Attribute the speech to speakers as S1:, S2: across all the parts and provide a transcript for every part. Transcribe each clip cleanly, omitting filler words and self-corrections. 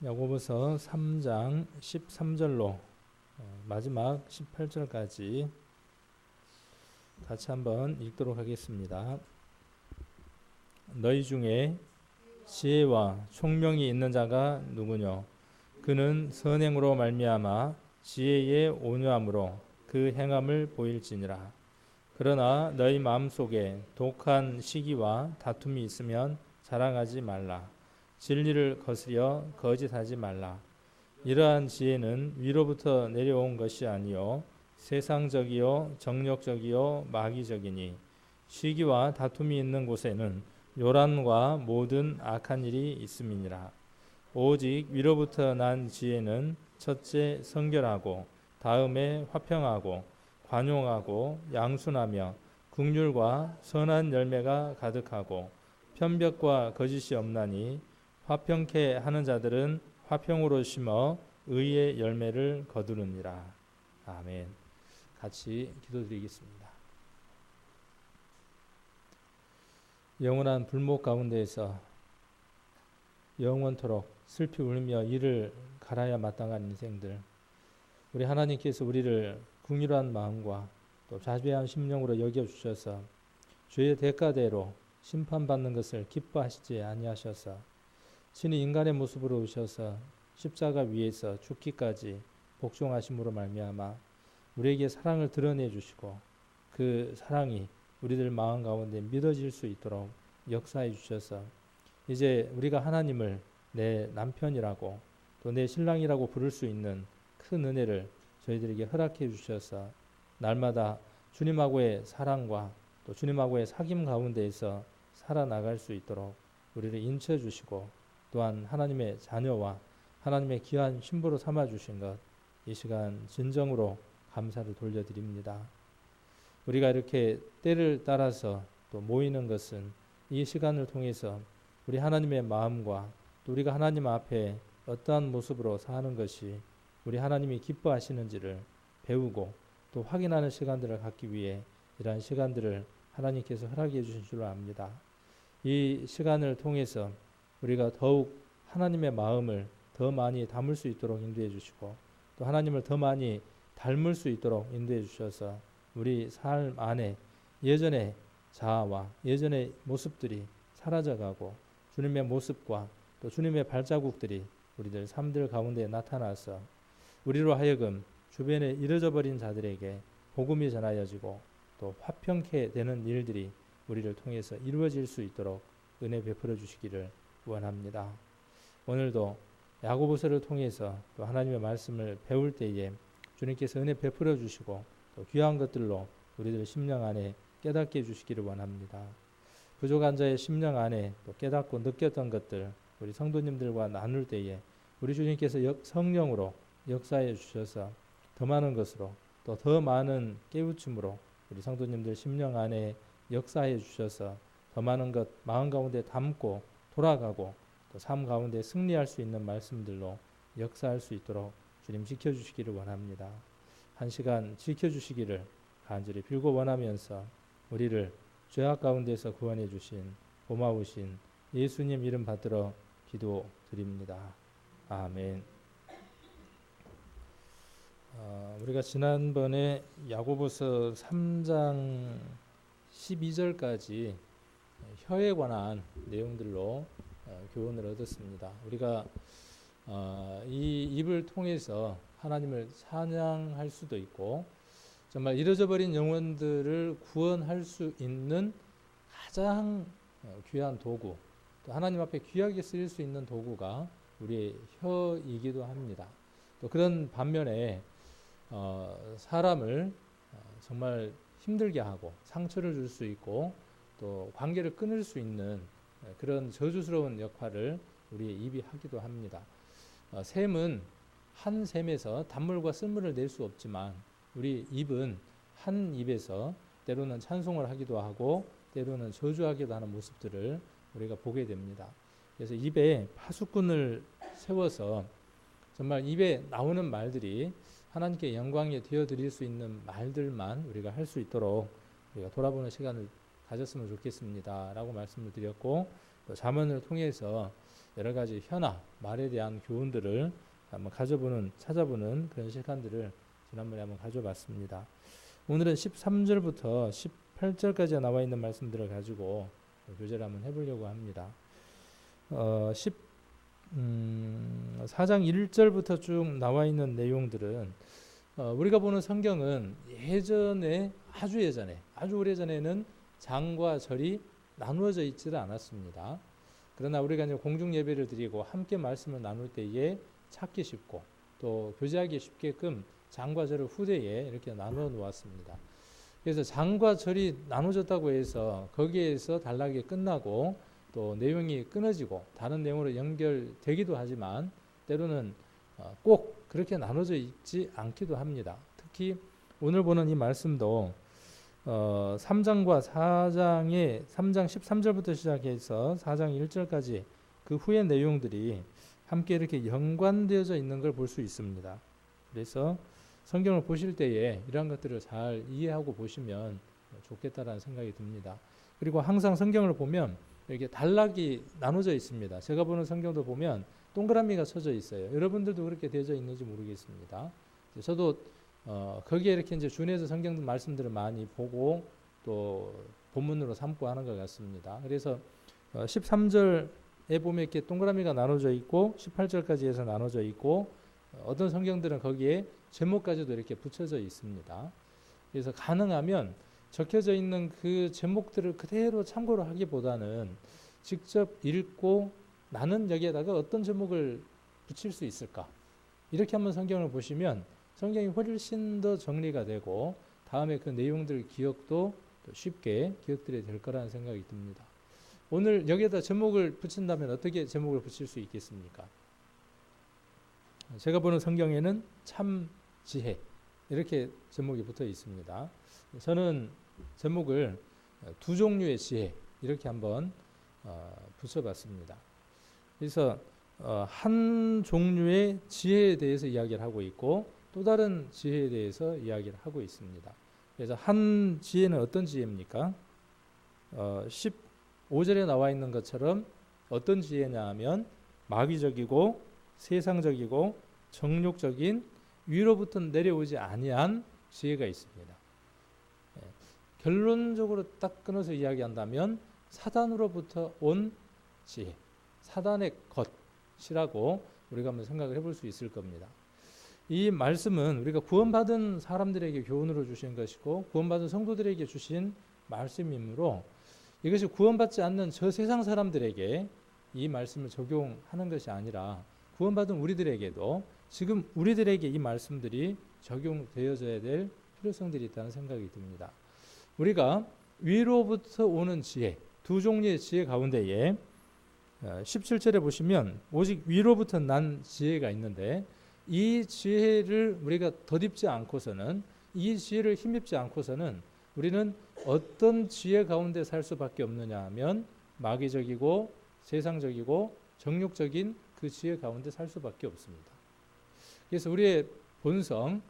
S1: 야고보서 3장 13절로 마지막 18절까지 같이 한번 읽도록 하겠습니다. 너희 중에 지혜와 총명이 있는 자가 누구뇨? 그는 선행으로 말미암아 지혜의 온유함으로 그 행함을 보일지니라. 그러나 너희 마음속에 독한 시기와 다툼이 있으면 자랑하지 말라. 진리를 거스려 거짓하지 말라. 이러한 지혜는 위로부터 내려온 것이 아니요 세상적이요 정욕적이요 마귀적이니 시기와 다툼이 있는 곳에는 요란과 모든 악한 일이 있음이니라. 오직 위로부터 난 지혜는 첫째 성결하고 다음에 화평하고 관용하고 양순하며 긍휼과 선한 열매가 가득하고 편벽과 거짓이 없나니 화평케 하는 자들은 화평으로 심어 의의 열매를 거두느니라. 아멘. 같이 기도드리겠습니다. 영원한 불목 가운데에서 영원토록 슬피 울며 이를 갈아야 마땅한 인생들, 우리 하나님께서 우리를 긍휼한 마음과 또 자비한 심령으로 여겨주셔서 죄의 대가대로 심판받는 것을 기뻐하시지 아니하셔서 친히 인간의 모습으로 오셔서 십자가 위에서 죽기까지 복종하심으로 말미암아 우리에게 사랑을 드러내 주시고 그 사랑이 우리들 마음 가운데 믿어질 수 있도록 역사해 주셔서 이제 우리가 하나님을 내 남편이라고 또 내 신랑이라고 부를 수 있는 큰 은혜를 저희들에게 허락해 주셔서 날마다 주님하고의 사랑과 또 주님하고의 사귐 가운데에서 살아나갈 수 있도록 우리를 인쳐 주시고 또한 하나님의 자녀와 하나님의 귀한 신부로 삼아 주신 것, 이 시간 진정으로 감사를 돌려드립니다. 우리가 이렇게 때를 따라서 또 모이는 것은 이 시간을 통해서 우리 하나님의 마음과 또 우리가 하나님 앞에 어떠한 모습으로 사는 것이 우리 하나님이 기뻐하시는지를 배우고 또 확인하는 시간들을 갖기 위해 이러한 시간들을 하나님께서 허락해 주신 줄로 압니다. 이 시간을 통해서 우리가 더욱 하나님의 마음을 더 많이 담을 수 있도록 인도해 주시고 또 하나님을 더 많이 닮을 수 있도록 인도해 주셔서 우리 삶 안에 예전의 자아와 예전의 모습들이 사라져가고 주님의 모습과 또 주님의 발자국들이 우리들 삶들 가운데 나타나서 우리로 하여금 주변에 이뤄져 버린 자들에게 복음이 전하여지고 또 화평케 되는 일들이 우리를 통해서 이루어질 수 있도록 은혜 베풀어 주시기를 원합니다. 오늘도 야고보서를 통해서 또 하나님의 말씀을 배울 때에 주님께서 은혜 베풀어 주시고 또 귀한 것들로 우리들 심령 안에 깨닫게 해주시기를 원합니다. 부족한 자의 심령 안에 또 깨닫고 느꼈던 것들 우리 성도님들과 나눌 때에 우리 주님께서 성령으로 역사해 주셔서 더 많은 것으로 또 더 많은 깨우침으로 우리 성도님들 심령 안에 역사해 주셔서 더 많은 것 마음 가운데 담고 돌아가고 또 삶 가운데 승리할 수 있는 말씀들로 역사할 수 있도록 주님 지켜주시기를 원합니다. 한 시간 지켜주시기를 간절히 빌고 원하면서 우리를 죄악 가운데서 구원해 주신 고마우신 예수님 이름 받들어 기도드립니다. 아멘. 우리가 지난번에 야고보서 3장 12절까지 혀에 관한 내용들로 교훈을 얻었습니다. 우리가 이 입을 통해서 하나님을 찬양할 수도 있고 정말 잃어져 버린 영혼들을 구원할 수 있는 가장 귀한 도구, 또 하나님 앞에 귀하게 쓰일 수 있는 도구가 우리의 혀이기도 합니다. 또 그런 반면에 사람을 정말 힘들게 하고 상처를 줄 수 있고 또 관계를 끊을 수 있는 그런 저주스러운 역할을 우리의 입이 하기도 합니다. 샘은 한 샘에서 단물과 쓴물을 낼 수 없지만 우리 입은 한 입에서 때로는 찬송을 하기도 하고 때로는 저주하기도 하는 모습들을 우리가 보게 됩니다. 그래서 입에 파수꾼을 세워서 정말 입에 나오는 말들이 하나님께 영광에 되어드릴 수 있는 말들만 우리가 할 수 있도록 우리가 돌아보는 시간을 가졌으면 좋겠습니다 라고 말씀을 드렸고 또 잠언을 통해서 여러 가지 현아, 말에 대한 교훈들을 한번 찾아보는 그런 시간들을 지난번에 한번 가져봤습니다. 오늘은 13절부터 18절까지 나와 있는 말씀들을 가지고 교제를 한번 해보려고 합니다. 4장 1절부터 쭉 나와 있는 내용들은 우리가 보는 성경은 예전에 아주 오래전에는 장과 절이 나누어져 있지를 않았습니다. 그러나 우리가 이제 공중 예배를 드리고 함께 말씀을 나눌 때에 찾기 쉽고 또 교제하기 쉽게끔 장과 절을 후대에 이렇게 나누어 놓았습니다. 그래서 장과 절이 나눠졌다고 해서 거기에서 단락이 끝나고 또 내용이 끊어지고 다른 내용으로 연결되기도 하지만 때로는 꼭 그렇게 나눠져 있지 않기도 합니다. 특히 오늘 보는 이 말씀도 3장과 3장 13절부터 시작해서 4장 1절까지 그 후의 내용들이 함께 이렇게 연관되어져 있는 걸 볼 수 있습니다. 그래서 성경을 보실 때에 이러한 것들을 잘 이해하고 보시면 좋겠다라는 생각이 듭니다. 그리고 항상 성경을 보면 이렇게 단락이 나눠져 있습니다. 제가 보는 성경도 보면 동그라미가 쳐져 있어요. 여러분들도 그렇게 되어져 있는지 모르겠습니다. 저도 거기에 이렇게 이제 준해서 성경 말씀들을 많이 보고 또 본문으로 삼고 하는 것 같습니다. 그래서 13절에 보면 이렇게 동그라미가 나눠져 있고 18절까지 해서 나눠져 있고 어떤 성경들은 거기에 제목까지도 이렇게 붙여져 있습니다. 그래서 가능하면 적혀져 있는 그 제목들을 그대로 참고를 하기보다는 직접 읽고 나는 여기에다가 어떤 제목을 붙일 수 있을까? 이렇게 한번 성경을 보시면 성경이 훨씬 더 정리가 되고 다음에 그 내용들 기억도 쉽게 기억들이 될 거라는 생각이 듭니다. 오늘 여기에다 제목을 붙인다면 어떻게 제목을 붙일 수 있겠습니까? 제가 보는 성경에는 참 지혜 이렇게 제목이 붙어 있습니다. 저는 제목을 두 종류의 지혜 이렇게 한번 붙여봤습니다. 그래서 한 종류의 지혜에 대해서 이야기를 하고 있고 또 다른 지혜에 대해서 이야기를 하고 있습니다. 그래서 한 지혜는 어떤 지혜입니까? 15절에 나와 있는 것처럼 어떤 지혜냐 하면 마귀적이고 세상적이고 정욕적인 위로부터 내려오지 아니한 지혜가 있습니다. 결론적으로 딱 끊어서 이야기한다면 사단으로부터 온 지혜, 사단의 것이라고 우리가 한번 생각을 해볼 수 있을 겁니다. 이 말씀은 우리가 구원받은 사람들에게 교훈으로 주신 것이고 구원받은 성도들에게 주신 말씀이므로 이것이 구원받지 않는 저 세상 사람들에게 이 말씀을 적용하는 것이 아니라 구원받은 우리들에게도 지금 우리들에게 이 말씀들이 적용되어져야 될 필요성들이 있다는 생각이 듭니다. 우리가 위로부터 오는 지혜, 두 종류의 지혜 가운데에 17절에 보시면 오직 위로부터 난 지혜가 있는데 이 지혜를 우리가 덧입지 않고서는 이 지혜를 힘입지 않고서는 우리는 어떤 지혜 가운데 살 수밖에 없느냐 하면 마귀적이고 세상적이고 정욕적인 그 지혜 가운데 살 수밖에 없습니다. 그래서 우리의 본성,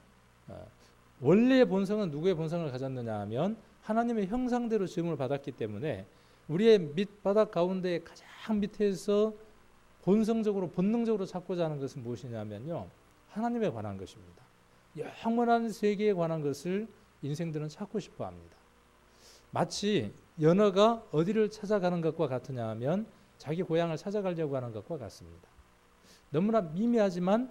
S1: 원래의 본성은 누구의 본성을 가졌느냐 하면 하나님의 형상대로 지음을 받았기 때문에 우리의 밑바닥 가운데 가장 밑에서 본성적으로 본능적으로 찾고자 하는 것은 무엇이냐면요, 하나님에 관한 것입니다. 영원한 세계에 관한 것을 인생들은 찾고 싶어 합니다. 마치 연어가 어디를 찾아가는 것과 같으냐 하면 자기 고향을 찾아가려고 하는 것과 같습니다. 너무나 미미하지만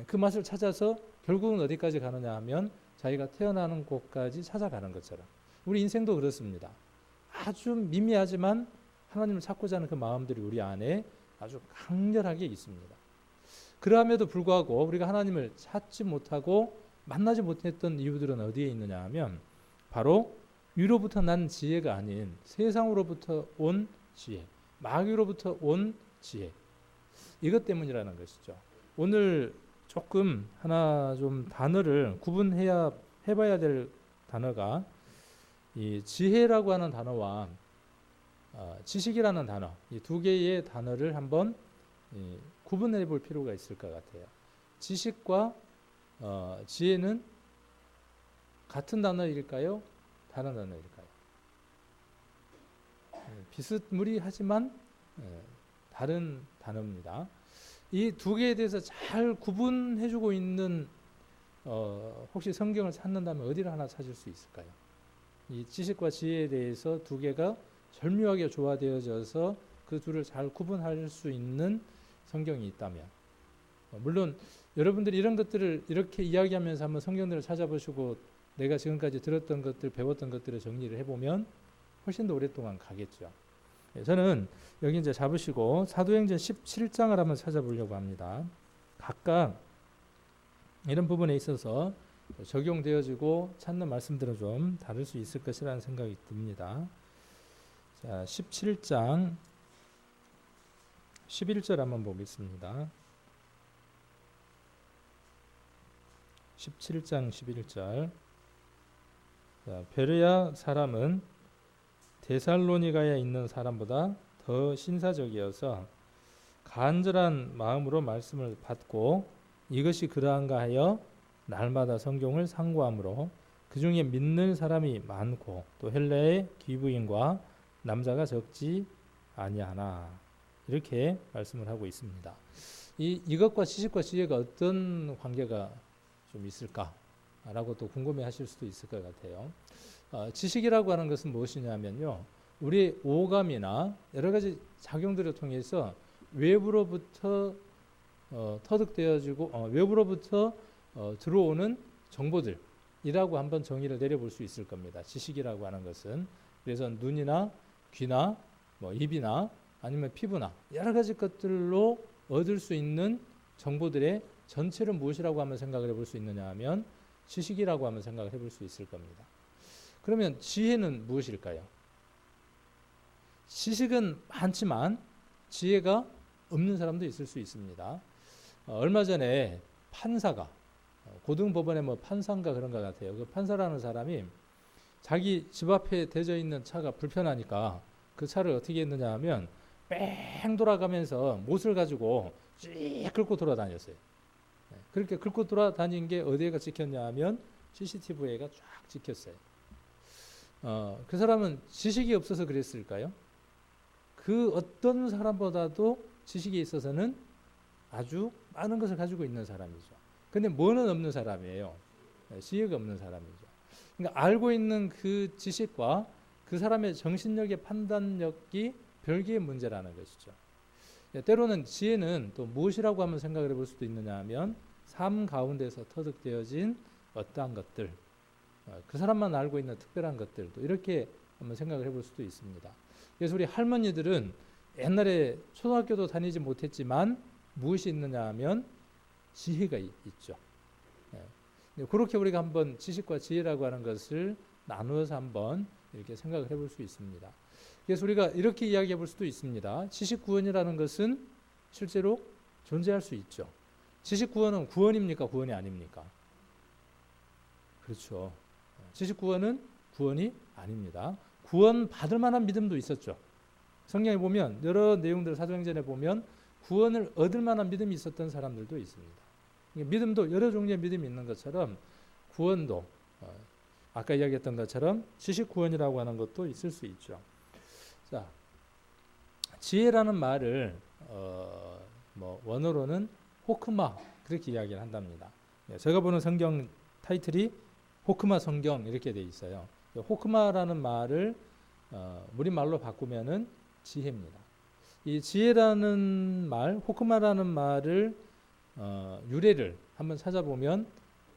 S1: 그 맛을 찾아서 결국은 어디까지 가느냐 하면 자기가 태어나는 곳까지 찾아가는 것처럼 우리 인생도 그렇습니다. 아주 미미하지만 하나님을 찾고자 하는 그 마음들이 우리 안에 아주 강렬하게 있습니다. 그럼에도 불구하고 우리가 하나님을 찾지 못하고 만나지 못했던 이유들은 어디에 있느냐 하면 바로 위로부터 난 지혜가 아닌 세상으로부터 온 지혜, 마귀로부터 온 지혜, 이것 때문이라는 것이죠. 오늘 조금 하나 좀 단어를 해봐야 될 단어가 이 지혜라고 하는 단어와 지식이라는 단어, 이 두 개의 단어를 한번 구분해 볼 필요가 있을 것 같아요. 지식과 지혜는 같은 단어일까요? 다른 단어일까요? 비스무리하지만 다른 단어입니다. 이 두 개에 대해서 잘 구분해주고 있는 혹시 성경을 찾는다면 어디를 하나 찾을 수 있을까요? 이 지식과 지혜에 대해서 두 개가 절묘하게 조화되어져서 그 둘을 잘 구분할 수 있는 성경이 있다면, 물론 여러분들이 이런 것들을 이렇게 이야기하면서 한번 성경들을 찾아보시고 내가 지금까지 들었던 것들, 배웠던 것들을 정리를 해보면 훨씬 더 오랫동안 가겠죠. 저는 여기 이제 잡으시고 사도행전 17장을 한번 찾아보려고 합니다. 각각 이런 부분에 있어서 적용되어지고 찾는 말씀들은 좀 다를 수 있을 것이라는 생각이 듭니다. 자, 17장 11절 한번 보겠습니다. 17장 11절. 자, 베레아 사람은 데살로니가에 있는 사람보다 더 신사적이어서 간절한 마음으로 말씀을 받고 이것이 그러한가 하여 날마다 성경을 상고함으로 그 중에 믿는 사람이 많고 또 헬라의 귀부인과 남자가 적지 아니하나, 이렇게 말씀을 하고 있습니다. 이것과 지식과 지혜가 어떤 관계가 좀 있을까라고 또 궁금해하실 수도 있을 것 같아요. 지식이라고 하는 것은 무엇이냐면요, 우리 오감이나 여러 가지 작용들을 통해서 외부로부터 터득되어지고 외부로부터 들어오는 정보들이라고 한번 정의를 내려볼 수 있을 겁니다. 지식이라고 하는 것은. 그래서 눈이나 귀나 입이나 아니면 피부나 여러 가지 것들로 얻을 수 있는 정보들의 전체를 무엇이라고 하면 생각을 해볼 수 있느냐 하면 지식이라고 하면 생각을 해볼 수 있을 겁니다. 그러면 지혜는 무엇일까요? 지식은 많지만 지혜가 없는 사람도 있을 수 있습니다. 얼마 전에 판사가 고등법원의 판사인가 그런 것 같아요. 그 판사라는 사람이 자기 집 앞에 대져 있는 차가 불편하니까 그 차를 어떻게 했느냐 하면 뺑 돌아가면서 못을 가지고 쭉 긁고 돌아다녔어요. 그렇게 긁고 돌아다닌 게 어디에가 찍혔냐 하면 CCTV에가 쫙 찍혔어요. 그 사람은 지식이 없어서 그랬을까요? 그 어떤 사람보다도 지식에 있어서는 아주 많은 것을 가지고 있는 사람이죠. 근데 뭐는 없는 사람이에요? 지혜가 없는 사람이죠. 그러니까 알고 있는 그 지식과 그 사람의 정신력의 판단력이 별개의 문제라는 것이죠. 때로는 지혜는 또 무엇이라고 하면 생각을 해볼 수도 있느냐 하면 삶 가운데서 터득되어진 어떠한 것들, 그 사람만 알고 있는 특별한 것들도 이렇게 한번 생각을 해볼 수도 있습니다. 그래서 우리 할머니들은 옛날에 초등학교도 다니지 못했지만 무엇이 있느냐 하면 지혜가 있죠. 그렇게 우리가 한번 지식과 지혜라고 하는 것을 나누어서 한번 이렇게 생각을 해볼 수 있습니다. 그래서 우리가 이렇게 이야기해 볼 수도 있습니다. 지식 구원이라는 것은 실제로 존재할 수 있죠. 지식 구원은 구원입니까? 구원이 아닙니까? 그렇죠. 지식 구원은 구원이 아닙니다. 구원 받을 만한 믿음도 있었죠. 성경에 보면 여러 내용들 사도행전에 보면 구원을 얻을 만한 믿음이 있었던 사람들도 있습니다. 믿음도 여러 종류의 믿음이 있는 것처럼 구원도 아까 이야기했던 것처럼 지식 구원이라고 하는 것도 있을 수 있죠. 자, 지혜라는 말을 원어로는 호크마 그렇게 이야기를 한답니다. 제가 보는 성경 타이틀이 호크마 성경 이렇게 돼 있어요. 호크마라는 말을 우리말로 바꾸면은 지혜입니다. 이 지혜라는 말, 호크마라는 말을 유래를 한번 찾아보면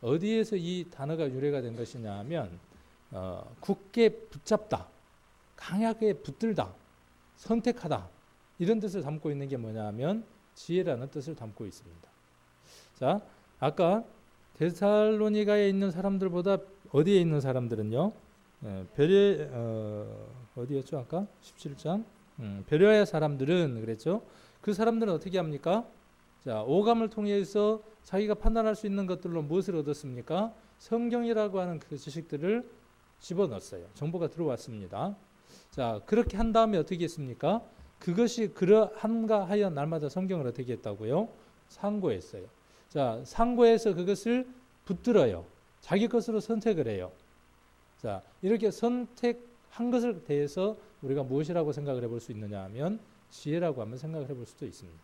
S1: 어디에서 이 단어가 유래가 된 것이냐 하면 굳게 붙잡다, 강하게 붙들다, 선택하다 이런 뜻을 담고 있는 게 뭐냐 하면 지혜라는 뜻을 담고 있습니다. 자, 아까 데살로니가에 있는 사람들보다 어디에 있는 사람들은요? 어디였죠? 아까 17장 베레아의 사람들은 그랬죠. 그 사람들은 어떻게 합니까? 자, 오감을 통해서 자기가 판단할 수 있는 것들로 무엇을 얻었습니까? 성경이라고 하는 그 지식들을 집어넣었어요. 정보가 들어왔습니다. 자, 그렇게 한 다음에 어떻게 했습니까? 그것이 그러한가 하여 날마다 성경을 어떻게 했다고요? 상고했어요. 자, 상고해서 그것을 붙들어요. 자기 것으로 선택을 해요. 자, 이렇게 선택한 것을 대해서 우리가 무엇이라고 생각을 해볼 수 있느냐 하면 지혜라고 한번 생각을 해볼 수도 있습니다.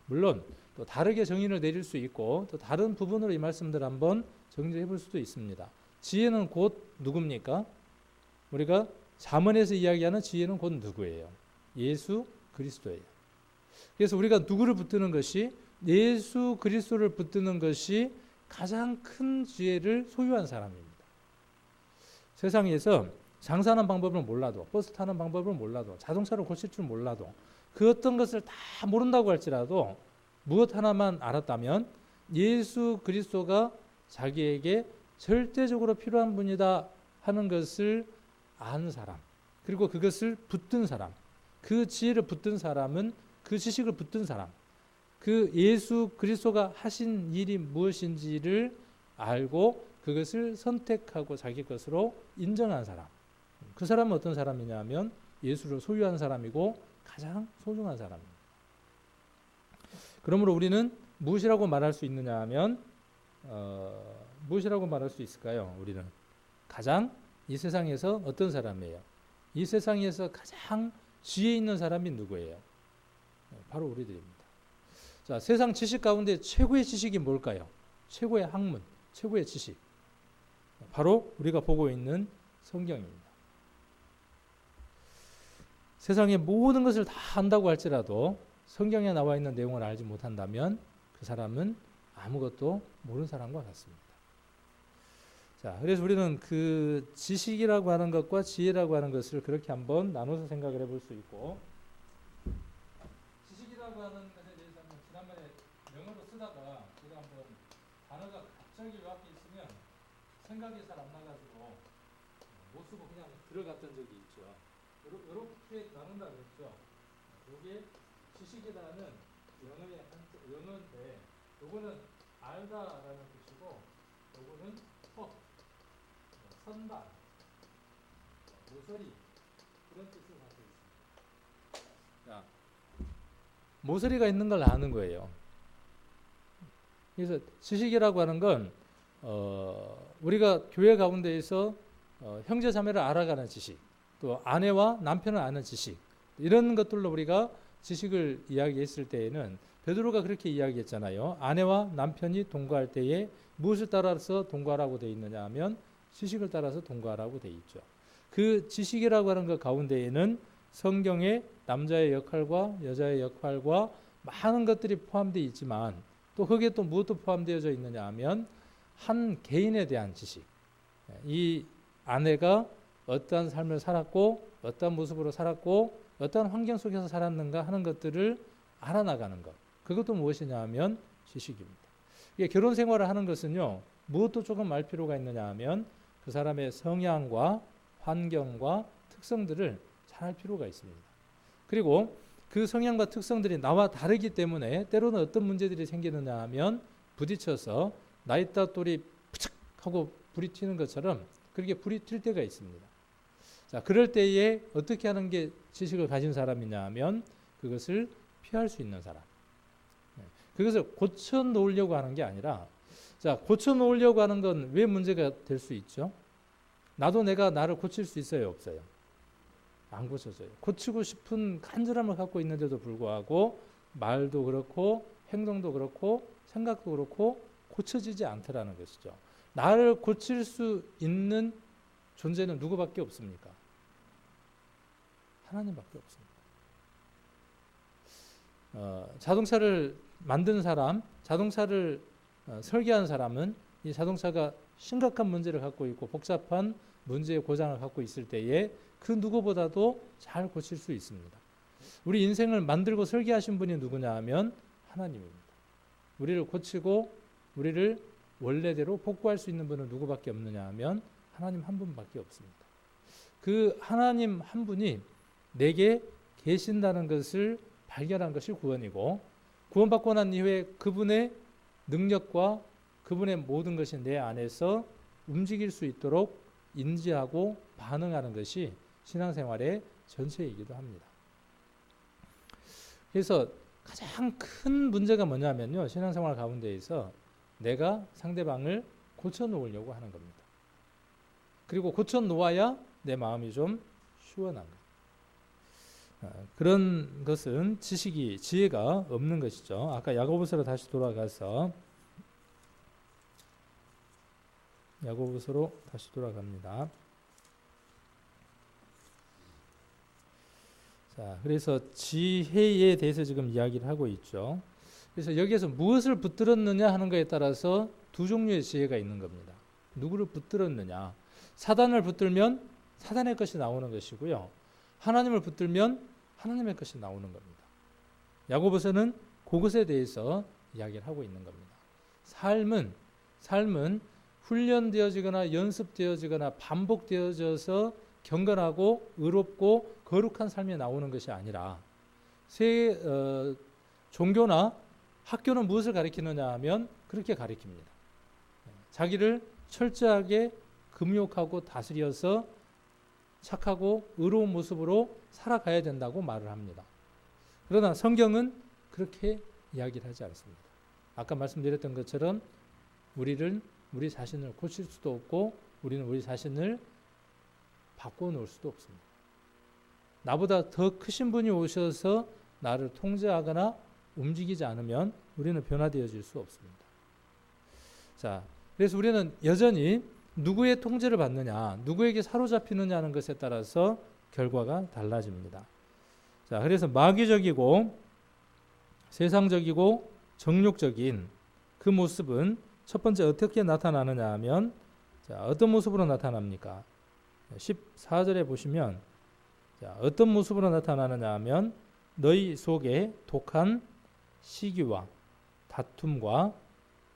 S1: 물론 또 다르게 정의를 내릴 수 있고 또 다른 부분으로 이 말씀들 한번 정리해 볼 수도 있습니다. 지혜는 곧 누굽니까? 우리가 잠언에서 이야기하는 지혜는 곧 누구예요? 예수 그리스도예요. 그래서 우리가 누구를 붙드는 것이, 예수 그리스도를 붙드는 것이 가장 큰 지혜를 소유한 사람입니다. 세상에서 장사하는 방법을 몰라도, 버스 타는 방법을 몰라도, 자동차를 고칠 줄 몰라도, 그 어떤 것을 다 모른다고 할지라도 무엇 하나만 알았다면 예수 그리스도가 자기에게 절대적으로 필요한 분이다 하는 것을 아는 사람, 그리고 그것을 붙든 사람, 그 지혜를 붙든 사람은, 그 지식을 붙든 사람, 그 예수 그리스도가 하신 일이 무엇인지를 알고 그것을 선택하고 자기 것으로 인정한 사람, 그 사람은 어떤 사람이냐면 예수를 소유한 사람이고 가장 소중한 사람입니다. 그러므로 우리는 무엇이라고 말할 수 있느냐 하면 무엇이라고 말할 수 있을까요? 우리는 가장 이 세상에서 어떤 사람이에요? 이 세상에서 가장 지혜 있는 사람이 누구예요? 바로 우리들입니다. 자, 세상 지식 가운데 최고의 지식이 뭘까요? 최고의 학문, 최고의 지식. 바로 우리가 보고 있는 성경입니다. 세상의 모든 것을 다 안다고 할지라도 성경에 나와 있는 내용을 알지 못한다면 그 사람은 아무것도 모르는 사람과 같습니다. 자, 그래서 우리는 그 지식이라고 하는 것과 지혜라고 하는 것을 그렇게 한번 나눠서 생각을 해볼 수 있고, 지식이라고 하는 것에 대해서는 지난번에 영어로 쓰다가 제가 한번 단어가 갑자기 왜 앞에 있으면 생각이 잘 안 나가지고 못 쓰고 그냥 들어갔던 적이 있죠. 이렇게 나눈다 그랬죠. 이게 지식이라는 영어인데, 요거는 알다라는 뜻이고, 요거는 선반, 모서리, 그런 뜻을 갖고 있습니다. 자, 모서리가 있는 걸 아는 거예요. 그래서 지식이라고 하는 건 우리가 교회 가운데에서 형제 자매를 알아가는 지식, 또 아내와 남편을 아는 지식, 이런 것들로 우리가 지식을 이야기했을 때에는 베드로가 그렇게 이야기했잖아요. 아내와 남편이 동거할 때에 무엇을 따라서 동거하라고 되어 있느냐 하면 지식을 따라서 동거하라고 되어 있죠. 그 지식이라고 하는 것 가운데에는 성경의 남자의 역할과 여자의 역할과 많은 것들이 포함되어 있지만, 또 거기에 또 무엇도 포함되어져 있느냐 하면 한 개인에 대한 지식, 이 아내가 어떠한 삶을 살았고 어떠한 모습으로 살았고 어떠한 환경 속에서 살았는가 하는 것들을 알아나가는 것, 그것도 무엇이냐 하면 지식입니다. 결혼 생활을 하는 것은요, 무엇도 조금 알 필요가 있느냐 하면 그 사람의 성향과 환경과 특성들을 잘 알 필요가 있습니다. 그리고 그 성향과 특성들이 나와 다르기 때문에 때로는 어떤 문제들이 생기느냐 하면 부딪혀서 나이따 똘이 푸착 하고 불이 튀는 것처럼 그렇게 불이 튈 때가 있습니다. 자, 그럴 때에 어떻게 하는 게 지식을 가진 사람이냐 하면 그것을 피할 수 있는 사람. 그것을 고쳐 놓으려고 하는 게 아니라, 자, 고쳐 놓으려고 하는 건 왜 문제가 될 수 있죠? 내가 나를 고칠 수 있어요, 없어요? 안 고쳐져요. 고치고 싶은 간절함을 갖고 있는데도 불구하고 말도 그렇고 행동도 그렇고 생각도 그렇고 고쳐지지 않더라는 것이죠. 나를 고칠 수 있는 존재는 누구밖에 없습니까? 하나님밖에 없습니다. 자동차를 만든 사람, 자동차를 설계한 사람은 이 자동차가 심각한 문제를 갖고 있고 복잡한 문제의 고장을 갖고 있을 때에 그 누구보다도 잘 고칠 수 있습니다. 우리 인생을 만들고 설계하신 분이 누구냐 하면 하나님입니다. 우리를 고치고 우리를 원래대로 복구할 수 있는 분은 누구밖에 없느냐 하면 하나님 한 분밖에 없습니다. 그 하나님 한 분이 내게 계신다는 것을 발견한 것이 구원이고, 구원받고 난 이후에 그분의 능력과 그분의 모든 것이 내 안에서 움직일 수 있도록 인지하고 반응하는 것이 신앙생활의 전체이기도 합니다. 그래서 가장 큰 문제가 뭐냐면요, 신앙생활 가운데에서 내가 상대방을 고쳐놓으려고 하는 겁니다. 그리고 고쳐놓아야 내 마음이 좀 시원한 거예요. 그런 것은 지혜가 없는 것이죠. 아까 야고보서로 다시 돌아가서 야고보서로 다시 돌아갑니다. 자, 그래서 지혜에 대해서 지금 이야기를 하고 있죠. 그래서 여기에서 무엇을 붙들었느냐 하는 것에 따라서 두 종류의 지혜가 있는 겁니다. 누구를 붙들었느냐. 사단을 붙들면 사단의 것이 나오는 것이고요. 하나님을 붙들면 하나님의 것이 나오는 겁니다. 야고보서는 그것에 대해서 이야기를 하고 있는 겁니다. 삶은 훈련되어지거나 연습되어지거나 반복되어져서 경건하고 의롭고 거룩한 삶이 나오는 것이 아니라 종교나 학교는 무엇을 가리키느냐 하면 그렇게 가리킵니다. 자기를 철저하게 금욕하고 다스려서 착하고 의로운 모습으로 살아가야 된다고 말을 합니다. 그러나 성경은 그렇게 이야기를 하지 않습니다. 아까 말씀드렸던 것처럼 우리 자신을 고칠 수도 없고 우리는 우리 자신을 바꿔놓을 수도 없습니다. 나보다 더 크신 분이 오셔서 나를 통제하거나 움직이지 않으면 우리는 변화되어질 수 없습니다. 자, 그래서 우리는 여전히 누구의 통제를 받느냐, 누구에게 사로잡히느냐 하는 것에 따라서 결과가 달라집니다. 자, 그래서 마귀적이고 세상적이고 정욕적인 그 모습은 첫 번째 어떻게 나타나느냐 하면, 자, 어떤 모습으로 나타납니까? 14절에 보시면, 자, 어떤 모습으로 나타나느냐 하면 너희 속에 독한 시기와 다툼과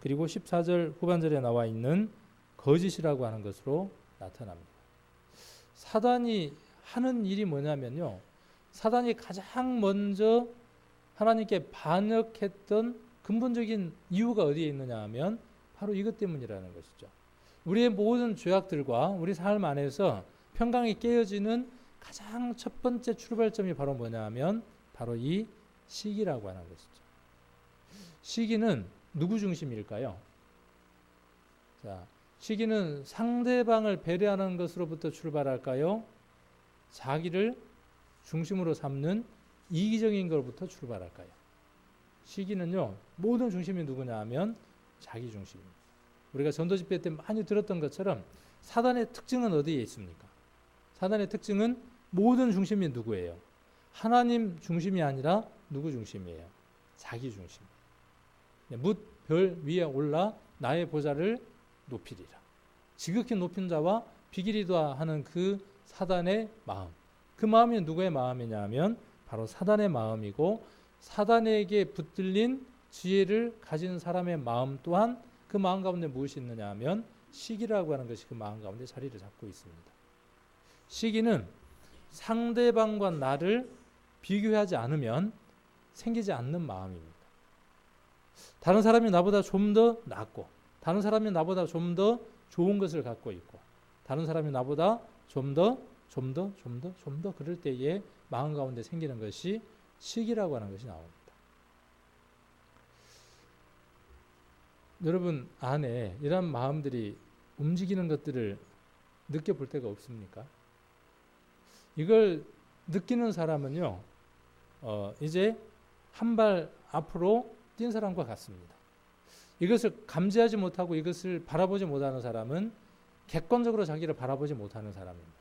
S1: 그리고 14절 후반절에 나와 있는 거짓이라고 하는 것으로 나타납니다. 사단이 하는 일이 뭐냐면요, 사단이 가장 먼저 하나님께 반역했던 근본적인 이유가 어디에 있느냐 하면 바로 이것 때문이라는 것이죠. 우리의 모든 죄악들과 우리 삶 안에서 평강이 깨어지는 가장 첫 번째 출발점이 바로 뭐냐 하면 바로 이 시기라고 하는 것이죠. 시기는 누구 중심일까요? 자, 시기는 상대방을 배려하는 것으로부터 출발할까요? 자기를 중심으로 삼는 이기적인 것부터 출발할까요? 시기는요, 모든 중심이 누구냐 하면 자기 중심입니다. 우리가 전도 집회 때 많이 들었던 것처럼 사단의 특징은 어디에 있습니까? 사단의 특징은 모든 중심이 누구예요? 하나님 중심이 아니라 누구 중심이에요? 자기 중심. 뭇 별 위에 올라 나의 보좌를 높이리라. 지극히 높인 자와 비기리다 하는 그 사단의 마음. 그 마음이 누구의 마음이냐 하면 바로 사단의 마음이고, 사단에게 붙들린 지혜를 가진 사람의 마음 또한 그 마음 가운데 무엇이 있느냐 하면 시기라고 하는 것이 그 마음 가운데 자리를 잡고 있습니다. 시기는 상대방과 나를 비교하지 않으면 생기지 않는 마음입니다. 다른 사람이 나보다 좀 더 낫고, 다른 사람이 나보다 좀 더 좋은 것을 갖고 있고, 다른 사람이 나보다 좀 더 그럴 때에 마음 가운데 생기는 것이 시기라고 하는 것이 나옵니다. 여러분 안에 이런 마음들이 움직이는 것들을 느껴볼 때가 없습니까? 이걸 느끼는 사람은요, 이제 한 발 앞으로 뛴 사람과 같습니다. 이것을 감지하지 못하고 이것을 바라보지 못하는 사람은 객관적으로 자기를 바라보지 못하는 사람입니다.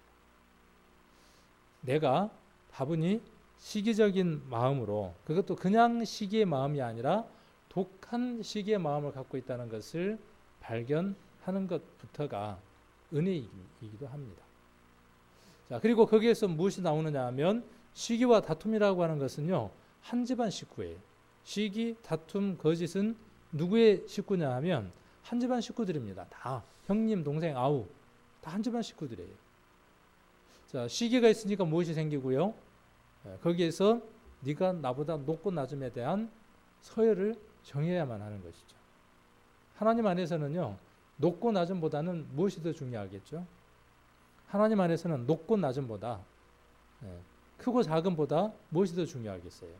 S1: 내가 다분히 시기적인 마음으로, 그것도 그냥 시기의 마음이 아니라 독한 시기의 마음을 갖고 있다는 것을 발견하는 것부터가 은혜이기도 합니다. 자, 그리고 거기에서 무엇이 나오느냐 하면 시기와 다툼이라고 하는 것은요, 한 집안 식구예요. 시기, 다툼, 거짓은 누구의 식구냐 하면 한 집안 식구들입니다. 다 형님, 동생, 아우 다 한 집안 식구들이에요. 자, 시기가 있으니까 무엇이 생기고요? 거기에서 네가 나보다 높고 낮음에 대한 서열을 정해야만 하는 것이죠. 하나님 안에서는요, 높고 낮음보다는 무엇이 더 중요하겠죠? 하나님 안에서는 높고 낮음보다, 크고 작음보다 무엇이 더 중요하겠어요?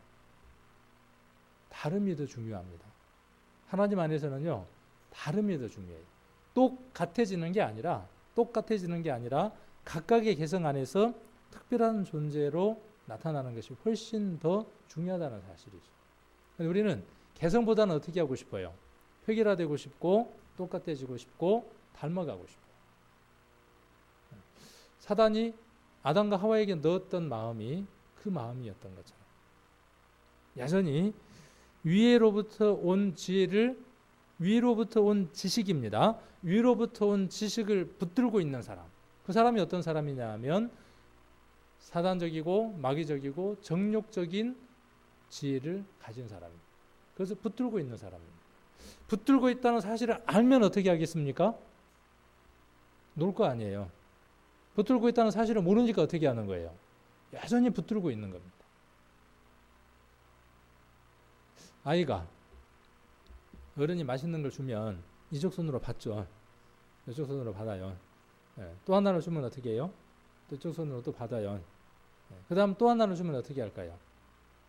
S1: 다름이 더 중요합니다. 하나님 안에서는요, 다름이 더 중요해요. 똑같아지는 게 아니라 각각의 개성 안에서 특별한 존재로 나타나는 것이 훨씬 더 중요하다는 사실이죠. 우리는 개성보다는 어떻게 하고 싶어요? 획일화되고 싶고 똑같아지고 싶고 닮아가고 싶어요. 사단이 아담과 하와에게 넣었던 마음이 그 마음이었던 것처럼 여전히 위로부터 온 지혜를 위로부터 온 지식입니다. 위로부터 온 지식을 붙들고 있는 사람. 그 사람이 어떤 사람이냐 하면 사단적이고 마귀적이고 정욕적인 지혜를 가진 사람입니다. 그래서 붙들고 있는 사람입니다. 붙들고 있다는 사실을 알면 어떻게 하겠습니까? 놀 거 아니에요. 붙들고 있다는 사실을 모르니까 어떻게 하는 거예요? 여전히 붙들고 있는 겁니다. 아이가 어른이 맛있는 걸 주면 이쪽 손으로 받죠. 이쪽 손으로 받아요. 또 하나를 주면 어떻게 해요? 또 이쪽 손으로 또 받아요. 그 다음 또 하나를 주면 어떻게 할까요?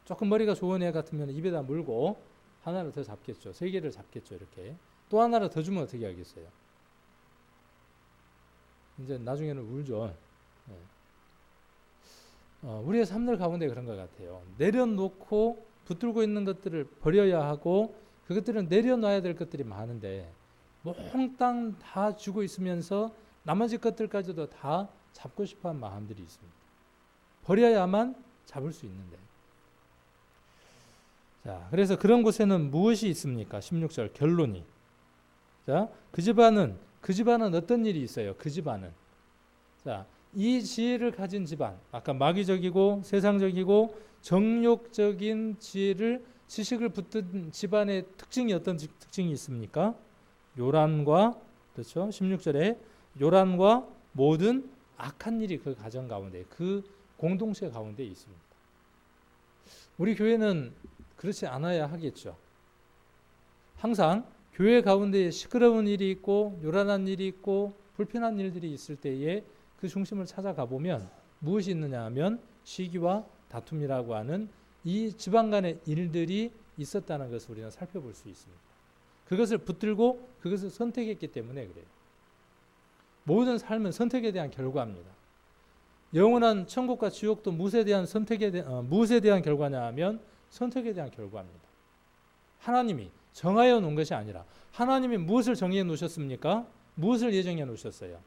S1: 조금 머리가 좋은 애 같으면 입에다 물고 하나를 더 잡겠죠. 3개를 잡겠죠. 이렇게. 또 하나를 더 주면 어떻게 하겠어요? 이제 나중에는 울죠. 우리의 삶들 가운데 그런 것 같아요. 내려놓고 붙들고 있는 것들을 버려야 하고 그것들은 내려놔야 될 것들이 많은데 몽땅 다 주고 있으면서 나머지 것들까지도 다 잡고 싶어하는 마음들이 있습니다. 버려야만 잡을 수 있는데. 자, 그래서 그런 곳에는 무엇이 있습니까? 16절 결론이. 자, 그 집안은 어떤 일이 있어요? 그 집안은. 자, 이 지혜를 가진 집안, 아까 마귀적이고 세상적이고 정욕적인 지식을 붙든 집안의 특징이 어떤 특징이 있습니까? 요란과, 그렇죠? 16절에 요란과 모든 악한 일이 그 가정 가운데, 그 공동체 가운데 있습니다. 우리 교회는 그렇지 않아야 하겠죠. 항상 교회 가운데 시끄러운 일이 있고 요란한 일이 있고 불편한 일들이 있을 때에 그 중심을 찾아가 보면 무엇이 있느냐 하면 시기와 다툼이라고 하는 이 집안 간의 일들이 있었다는 것을 우리는 살펴볼 수 있습니다. 그것을 붙들고 그것을 선택했기 때문에 그래요. 모든 삶은 선택에 대한 결과입니다. 영원한 천국과 지옥도 무엇에 대한 결과냐 하면 선택에 대한 결과입니다. 하나님이 정하여 놓은 것이 아니라 하나님이 무엇을 정해 놓으셨습니까? 무엇을 예정해 놓으셨어요?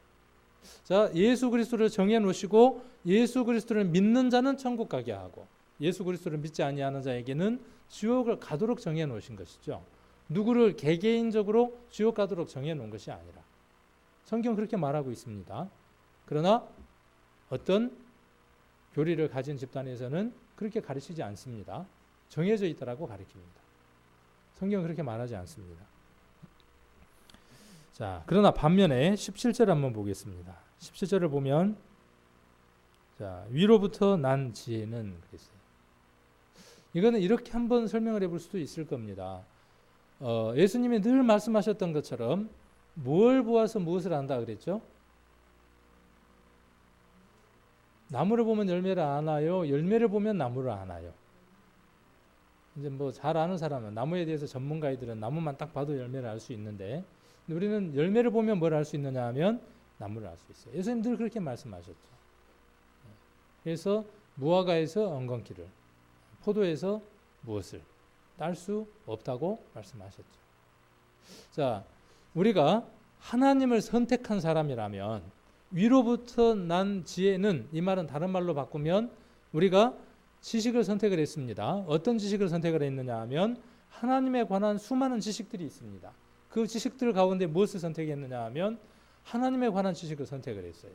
S1: 자, 예수 그리스도를 정해 놓으시고 예수 그리스도를 믿는 자는 천국 가게 하고 예수 그리스도를 믿지 아니하는 자에게는 지옥을 가도록 정해 놓으신 것이죠. 누구를 개개인적으로 지옥 가도록 정해 놓은 것이 아니라 성경 그렇게 말하고 있습니다. 그러나 어떤 교리를 가진 집단에서는 그렇게 가르치지 않습니다. 정해져 있다라고 가르칩니다. 성경은 그렇게 말하지 않습니다. 자, 그러나 반면에 17절 한번 보겠습니다. 17절을 보면 자, 위로부터 난 지혜는 그랬어요. 이거는 이렇게 한번 설명을 해볼 수도 있을 겁니다. 예수님이 늘 말씀하셨던 것처럼 뭘 보아서 무엇을 안다 그랬죠? 나무를 보면 열매를 아나요? 열매를 보면 나무를 아나요? 이제 뭐 잘 아는 사람은 나무에 대해서 전문가이들은 나무만 딱 봐도 열매를 알 수 있는데 우리는 열매를 보면 뭘 알 수 있느냐 하면 나무를 알 수 있어요. 예수님 늘 그렇게 말씀하셨죠. 그래서 무화과에서 엉겅퀴를, 포도에서 무엇을 딸 수 없다고 말씀하셨죠. 자, 우리가 하나님을 선택한 사람이라면 위로부터 난 지혜는, 이 말은 다른 말로 바꾸면 우리가 지식을 선택을 했습니다. 어떤 지식을 선택을 했느냐 하면 하나님에 관한 수많은 지식들이 있습니다. 그 지식들 가운데 무엇을 선택했느냐 하면 하나님에 관한 지식을 선택을 했어요.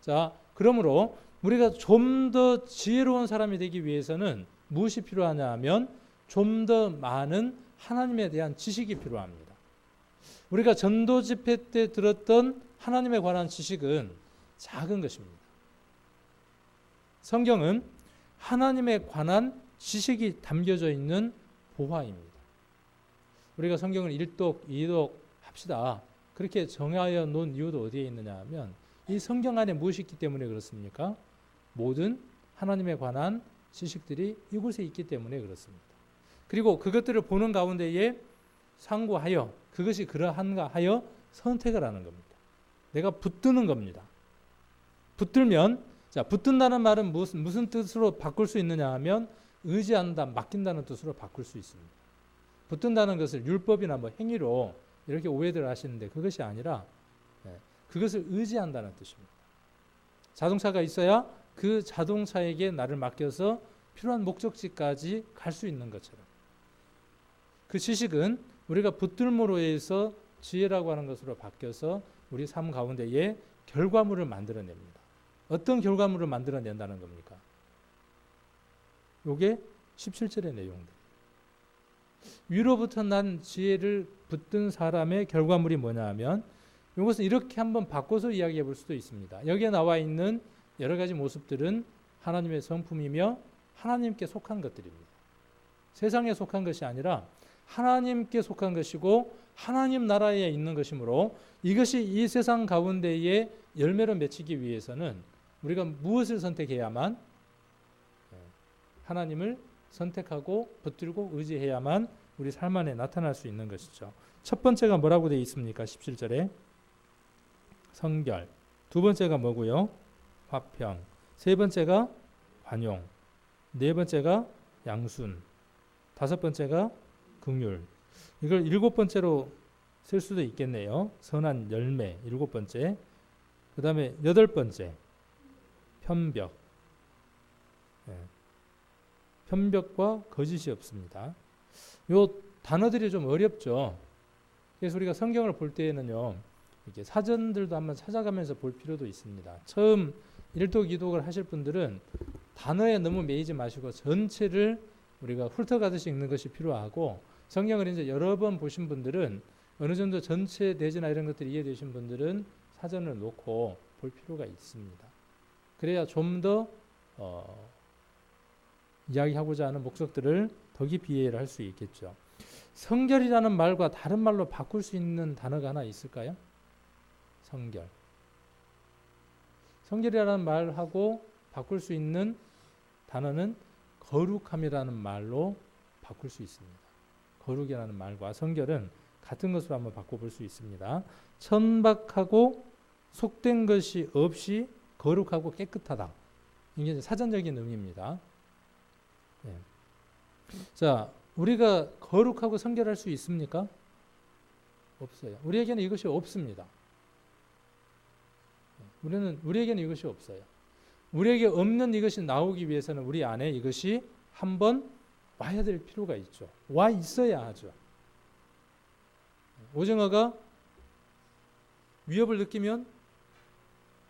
S1: 자, 그러므로 우리가 좀 더 지혜로운 사람이 되기 위해서는 무엇이 필요하냐 하면 좀 더 많은 하나님에 대한 지식이 필요합니다. 우리가 전도 집회 때 들었던 하나님에 관한 지식은 작은 것입니다. 성경은 하나님에 관한 지식이 담겨져 있는 보화입니다. 우리가 성경을 1독, 2독 합시다. 그렇게 정하여 놓은 이유도 어디에 있느냐 하면 이 성경 안에 무엇이 있기 때문에 그렇습니까? 모든 하나님에 관한 지식들이 이곳에 있기 때문에 그렇습니다. 그리고 그것들을 보는 가운데에 상고하여 그것이 그러한가 하여 선택을 하는 겁니다. 내가 붙드는 겁니다. 붙들면 자, 붙든다는 말은 무슨 뜻으로 바꿀 수 있느냐 하면 의지한다, 맡긴다는 뜻으로 바꿀 수 있습니다. 붙든다는 것을 율법이나 뭐 행위로 이렇게 오해들 하시는데 그것이 아니라 그것을 의지한다는 뜻입니다. 자동차가 있어야 그 자동차에게 나를 맡겨서 필요한 목적지까지 갈 수 있는 것처럼 그 지식은 우리가 붙들므로 해서 지혜라고 하는 것으로 바뀌어서 우리 삶 가운데에 결과물을 만들어냅니다. 어떤 결과물을 만들어낸다는 겁니까? 이게 17절의 내용들. 위로부터 난 지혜를 붙든 사람의 결과물이 뭐냐 하면 이것은 이렇게 한번 바꿔서 이야기해 볼 수도 있습니다. 여기에 나와 있는 여러 가지 모습들은 하나님의 성품이며 하나님께 속한 것들입니다. 세상에 속한 것이 아니라 하나님께 속한 것이고 하나님 나라에 있는 것이므로 이것이 이 세상 가운데에 열매로 맺히기 위해서는 우리가 무엇을 선택해야만 하나님을 선택하고 붙들고 의지해야만 우리 삶 안에 나타날 수 있는 것이죠. 첫 번째가 뭐라고 되어 있습니까? 17절에 성결. 두 번째가 뭐고요? 화평. 세 번째가 관용. 네 번째가 양순. 다섯 번째가 긍휼. 이걸 일곱 번째로 쓸 수도 있겠네요. 선한 열매 일곱 번째. 그 다음에 여덟 번째 편벽. 편벽과 거짓이 없습니다. 요 단어들이 좀 어렵죠. 그래서 우리가 성경을 볼 때에는요, 이렇게 사전들도 한번 찾아가면서 볼 필요도 있습니다. 처음 일독 이독을 하실 분들은 단어에 너무 매이지 마시고 전체를 우리가 훑어가듯이 읽는 것이 필요하고, 성경을 이제 여러 번 보신 분들은 어느 정도 전체 대지나 이런 것들이 이해되신 분들은 사전을 놓고 볼 필요가 있습니다. 그래야 좀 더 이야기하고자 하는 목적들을 더 깊이 이해를 할 수 있겠죠. 성결이라는 말과 다른 말로 바꿀 수 있는 단어가 하나 있을까요? 성결. 성결이라는 말하고 바꿀 수 있는 단어는 거룩함이라는 말로 바꿀 수 있습니다. 거룩이라는 말과 성결은 같은 것으로 한번 바꿔볼 수 있습니다. 천박하고 속된 것이 없이 거룩하고 깨끗하다. 이게 사전적인 의미입니다. 네. 자, 우리가 거룩하고 성결할 수 있습니까? 없어요. 우리에게는 이것이 없습니다. 우리에게는 이것이 없어요. 우리에게 없는 이것이 나오기 위해서는 우리 안에 이것이 한번 와야 될 필요가 있죠. 와 있어야 하죠. 오징어가 위협을 느끼면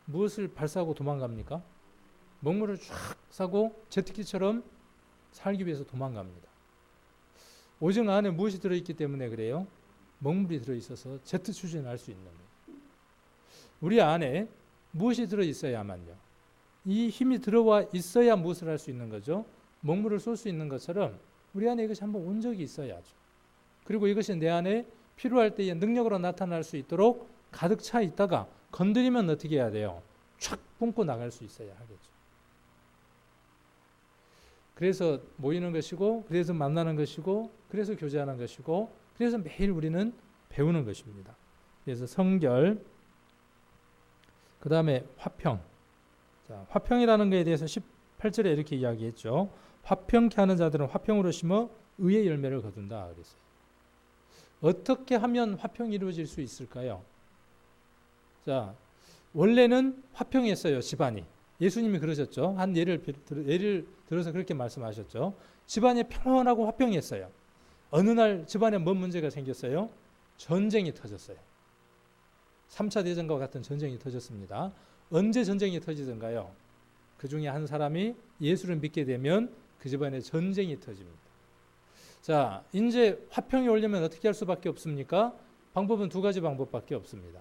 S1: 무엇을 발사하고 도망갑니까? 먹물을 쫙 싸고 제트기처럼 살기 위해서 도망갑니다. 오징어 안에 무엇이 들어있기 때문에 그래요? 먹물이 들어있어서 제트 추진할 수 있는 거예요. 우리 안에 무엇이 들어있어야만요. 이 힘이 들어와 있어야 무엇을 할 수 있는 거죠? 먹물을 쏠 수 있는 것처럼 우리 안에 이것이 한번 온 적이 있어야죠. 그리고 이것이 내 안에 필요할 때에 능력으로 나타날 수 있도록 가득 차 있다가 건드리면 어떻게 해야 돼요? 촥 뿜고 나갈 수 있어야 하겠죠. 그래서 모이는 것이고, 그래서 만나는 것이고, 그래서 교제하는 것이고, 그래서 매일 우리는 배우는 것입니다. 그래서 성결, 그 다음에 화평. 자, 화평이라는 것에 대해서 18절에 이렇게 이야기했죠. 화평케 하는 자들은 화평으로 심어 의의 열매를 거둔다 그랬어요. 어떻게 하면 화평이 이루어질 수 있을까요? 자, 원래는 화평했어요, 집안이. 예수님이 그러셨죠. 한 예를 들어서 그렇게 말씀하셨죠. 집안이 평온하고 화평했어요. 어느 날 집안에 뭔 문제가 생겼어요? 전쟁이 터졌어요. 3차 대전과 같은 전쟁이 터졌습니다. 언제 전쟁이 터지던가요? 그 중에 한 사람이 예수를 믿게 되면 그 집안에 전쟁이 터집니다. 자, 이제 화평이 오려면 어떻게 할 수밖에 없습니까? 방법은 두 가지 방법밖에 없습니다.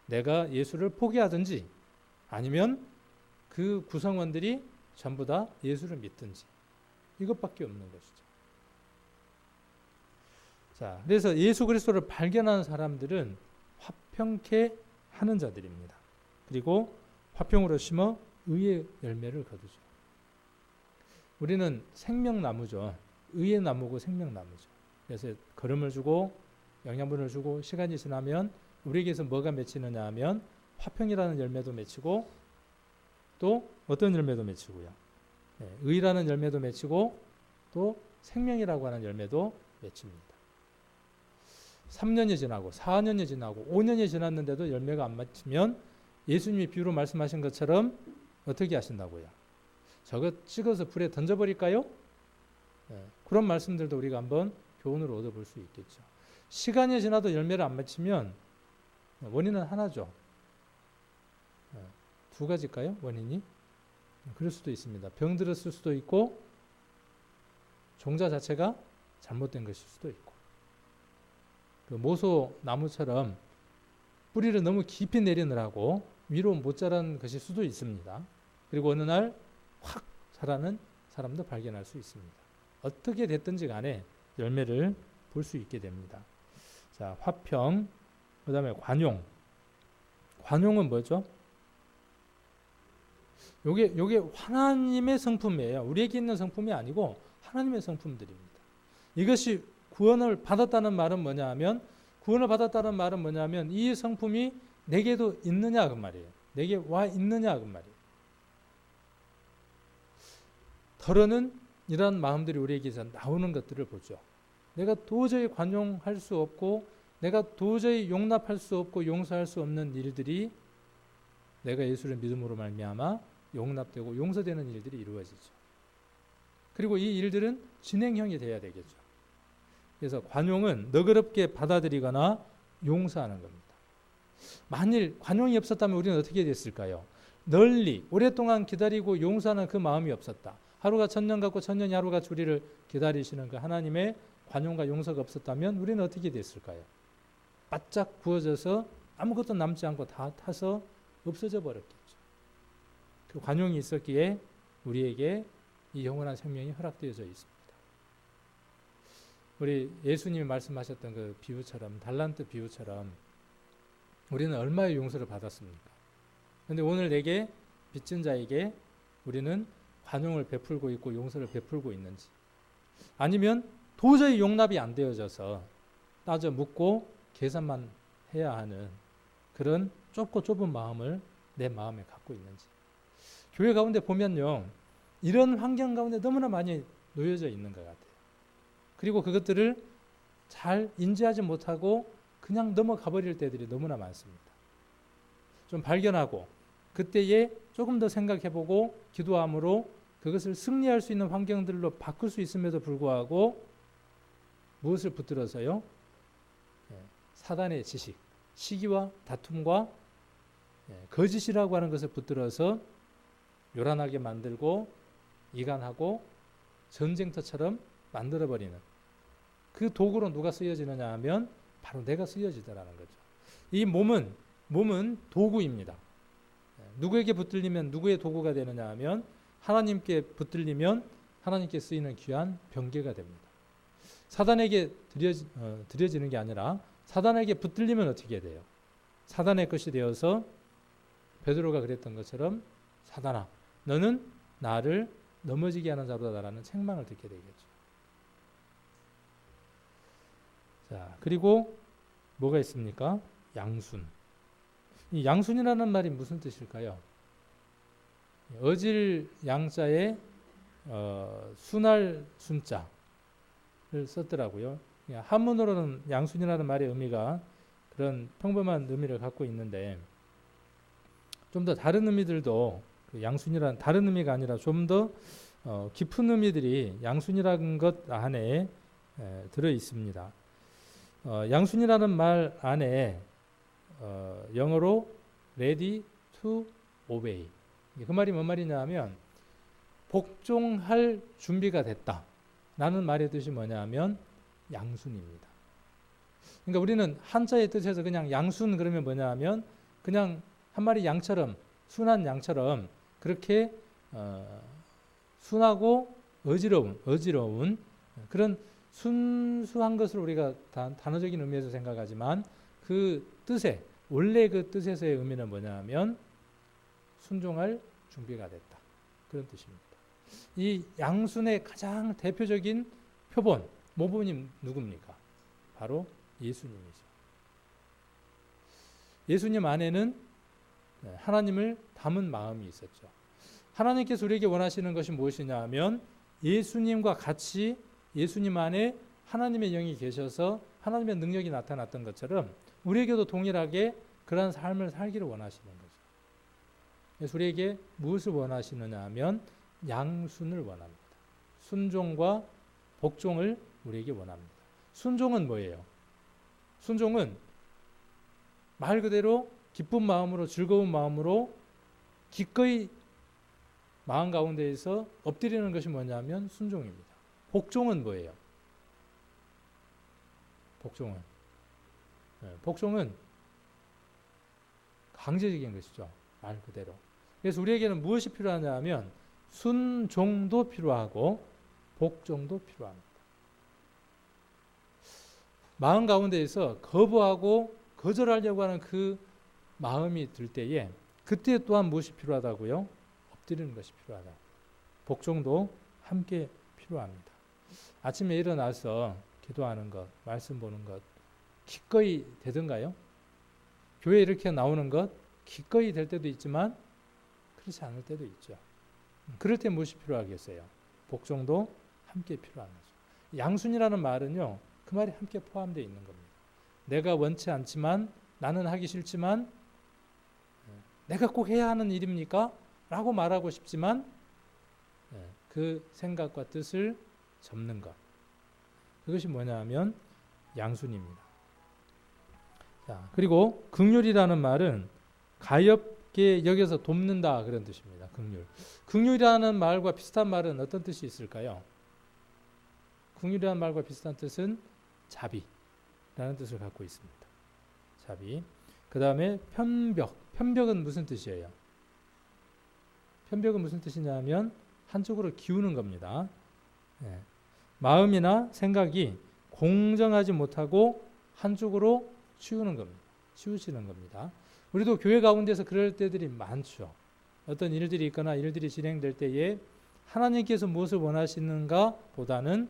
S1: 내가 예수를 포기하든지 아니면 그 구성원들이 전부 다 예수를 믿든지, 이것밖에 없는 것이죠. 자, 그래서 예수 그리스도를 발견하는 사람들은 화평케 하는 자들입니다. 그리고 화평으로 심어 의의 열매를 거두죠. 우리는 생명나무죠. 의의 나무고 생명나무죠. 그래서 걸음을 주고 영양분을 주고 시간이 지나면 우리에게서 뭐가 맺히느냐 하면 화평이라는 열매도 맺히고 또 어떤 열매도 맺히고요. 의라는 열매도 맺히고 또 생명이라고 하는 열매도 맺힙니다. 3년이 지나고 4년이 지나고 5년이 지났는데도 열매가 안 맺히면 예수님이 비유로 말씀하신 것처럼 어떻게 하신다고요? 저거 찍어서 불에 던져버릴까요? 그런 말씀들도 우리가 한번 교훈으로 얻어볼 수 있겠죠. 시간이 지나도 열매를 안 맺히면 원인은 하나죠. 두 가지일까요? 원인이? 그럴 수도 있습니다. 병들었을 수도 있고 종자 자체가 잘못된 것일 수도 있고, 그 모소 나무처럼 뿌리를 너무 깊이 내리느라고 위로 못 자란 것일 수도 있습니다. 그리고 어느 날 확 자라는 사람도 발견할 수 있습니다. 어떻게 됐든지 간에 열매를 볼 수 있게 됩니다. 자, 화평, 그 다음에 관용. 관용은 뭐죠? 요게 하나님의 성품이에요. 우리에게 있는 성품이 아니고 하나님의 성품들입니다. 이것이 구원을 받았다는 말은 뭐냐 하면, 구원을 받았다는 말은 뭐냐면 이 성품이 내게도 있느냐 그 말이에요. 내게 와 있느냐 그 말이에요. 덜어는 이런 마음들이 우리에게서 나오는 것들을 보죠. 내가 도저히 관용할 수 없고 내가 도저히 용납할 수 없고 용서할 수 없는 일들이 내가 예수를 믿음으로 말미암아 용납되고 용서되는 일들이 이루어지죠. 그리고 이 일들은 진행형이 돼야 되겠죠. 그래서 관용은 너그럽게 받아들이거나 용서하는 겁니다. 만일 관용이 없었다면 우리는 어떻게 됐을까요? 널리 오랫동안 기다리고 용서하는 그 마음이 없었다. 하루가 천년 같고 천년이 하루같이 우리를 기다리시는 그 하나님의 관용과 용서가 없었다면 우리는 어떻게 됐을까요? 바짝 구워져서 아무것도 남지 않고 다 타서 없어져 버렸겠죠. 그 관용이 있었기에 우리에게 이 영원한 생명이 허락되어져 있습니다. 우리 예수님이 말씀하셨던 그 비유처럼, 달란트 비유처럼 우리는 얼마의 용서를 받았습니까? 그런데 오늘 내게 빚진 자에게 우리는 관용을 베풀고 있고 용서를 베풀고 있는지, 아니면 도저히 용납이 안 되어져서 따져 묻고 계산만 해야 하는 그런 좁고 좁은 마음을 내 마음에 갖고 있는지. 교회 가운데 보면요, 이런 환경 가운데 너무나 많이 놓여져 있는 것 같아요. 그리고 그것들을 잘 인지하지 못하고 그냥 넘어가 버릴 때들이 너무나 많습니다. 좀 발견하고 그때에 조금 더 생각해보고 기도함으로 그것을 승리할 수 있는 환경들로 바꿀 수 있음에도 불구하고 무엇을 붙들어서요? 사단의 지식, 시기와 다툼과 거짓이라고 하는 것을 붙들어서 요란하게 만들고 이간하고 전쟁터처럼 만들어버리는 그 도구로 누가 쓰여지느냐 하면 바로 내가 쓰여지더라는 거죠. 이 몸은 도구입니다. 누구에게 붙들리면 누구의 도구가 되느냐 하면 하나님께 붙들리면 하나님께 쓰이는 귀한 병기가 됩니다. 사단에게 드려지는 게 아니라 사단에게 붙들리면 어떻게 돼요? 사단의 것이 되어서 베드로가 그랬던 것처럼 사단아, 너는 나를 넘어지게 하는 자로다라는 책망을 듣게 되겠죠. 자, 그리고 뭐가 있습니까? 양순. 이 양순이라는 말이 무슨 뜻일까요? 어질 양자에 순할 순자를 썼더라고요. 한문으로는 양순이라는 말의 의미가 그런 평범한 의미를 갖고 있는데, 좀 더 다른 의미들도 그 양순이라는 다른 의미가 아니라 좀 더 깊은 의미들이 양순이라는 것 안에 들어 있습니다. 양순이라는 말 안에 영어로 ready to obey, 그 말이 뭔 말이냐 하면 복종할 준비가 됐다 라는 말의 뜻이 뭐냐 하면 양순입니다. 그러니까 우리는 한자의 뜻에서 그냥 양순 그러면 뭐냐 하면 그냥 한 마리 양처럼, 순한 양처럼 그렇게 순하고 어지러운 그런 순수한 것을 우리가 단어적인 의미에서 생각하지만 그 뜻에, 원래 그 뜻에서의 의미는 뭐냐 하면 순종할 준비가 됐다, 그런 뜻입니다. 이 양순의 가장 대표적인 표본, 모범이 누굽니까? 바로 예수님이죠. 예수님 안에는 하나님을 담은 마음이 있었죠. 하나님께서 우리에게 원하시는 것이 무엇이냐 하면 예수님과 같이 예수님 안에 하나님의 영이 계셔서 하나님의 능력이 나타났던 것처럼 우리에게도 동일하게 그러한 삶을 살기를 원하시는 거죠. 그래서 우리에게 무엇을 원하시느냐 하면 양순을 원합니다. 순종과 복종을 우리에게 원합니다. 순종은 뭐예요? 순종은 말 그대로 기쁜 마음으로 즐거운 마음으로 기꺼이 마음 가운데에서 엎드리는 것이 뭐냐면 순종입니다. 복종은 뭐예요? 복종은 강제적인 것이죠. 말 그대로. 그래서 우리에게는 무엇이 필요하냐 하면 순종도 필요하고 복종도 필요합니다. 마음 가운데에서 거부하고 거절하려고 하는 그 마음이 들 때에 그때 또한 무엇이 필요하다고요? 엎드리는 것이 필요하다. 복종도 함께 필요합니다. 아침에 일어나서 기도하는 것, 말씀 보는 것 기꺼이 되던가요? 교회 이렇게 나오는 것 기꺼이 될 때도 있지만 그렇지 않을 때도 있죠. 그럴 때 무엇이 필요하겠어요? 복종도 함께 필요한 거죠. 양순이라는 말은요, 그 말이 함께 포함되어 있는 겁니다. 내가 원치 않지만 나는 하기 싫지만 내가 꼭 해야 하는 일입니까? 라고 말하고 싶지만 그 생각과 뜻을 접는 것. 그것이 뭐냐 하면 양순입니다. 자, 그리고 긍휼이라는 말은 가엾게 여겨서 돕는다 그런 뜻입니다. 긍휼. 긍휼이라는 말과 비슷한 말은 어떤 뜻이 있을까요? 긍휼이라는 말과 비슷한 뜻은 자비라는 뜻을 갖고 있습니다. 자비. 그 다음에 편벽. 편벽은 무슨 뜻이에요? 편벽은 무슨 뜻이냐면 한쪽으로 기우는 겁니다. 마음이나 생각이 공정하지 못하고 한쪽으로 치우는 겁니다. 치우치는 겁니다. 우리도 교회 가운데서 그럴 때들이 많죠. 어떤 일들이 있거나 일들이 진행될 때에 하나님께서 무엇을 원하시는가 보다는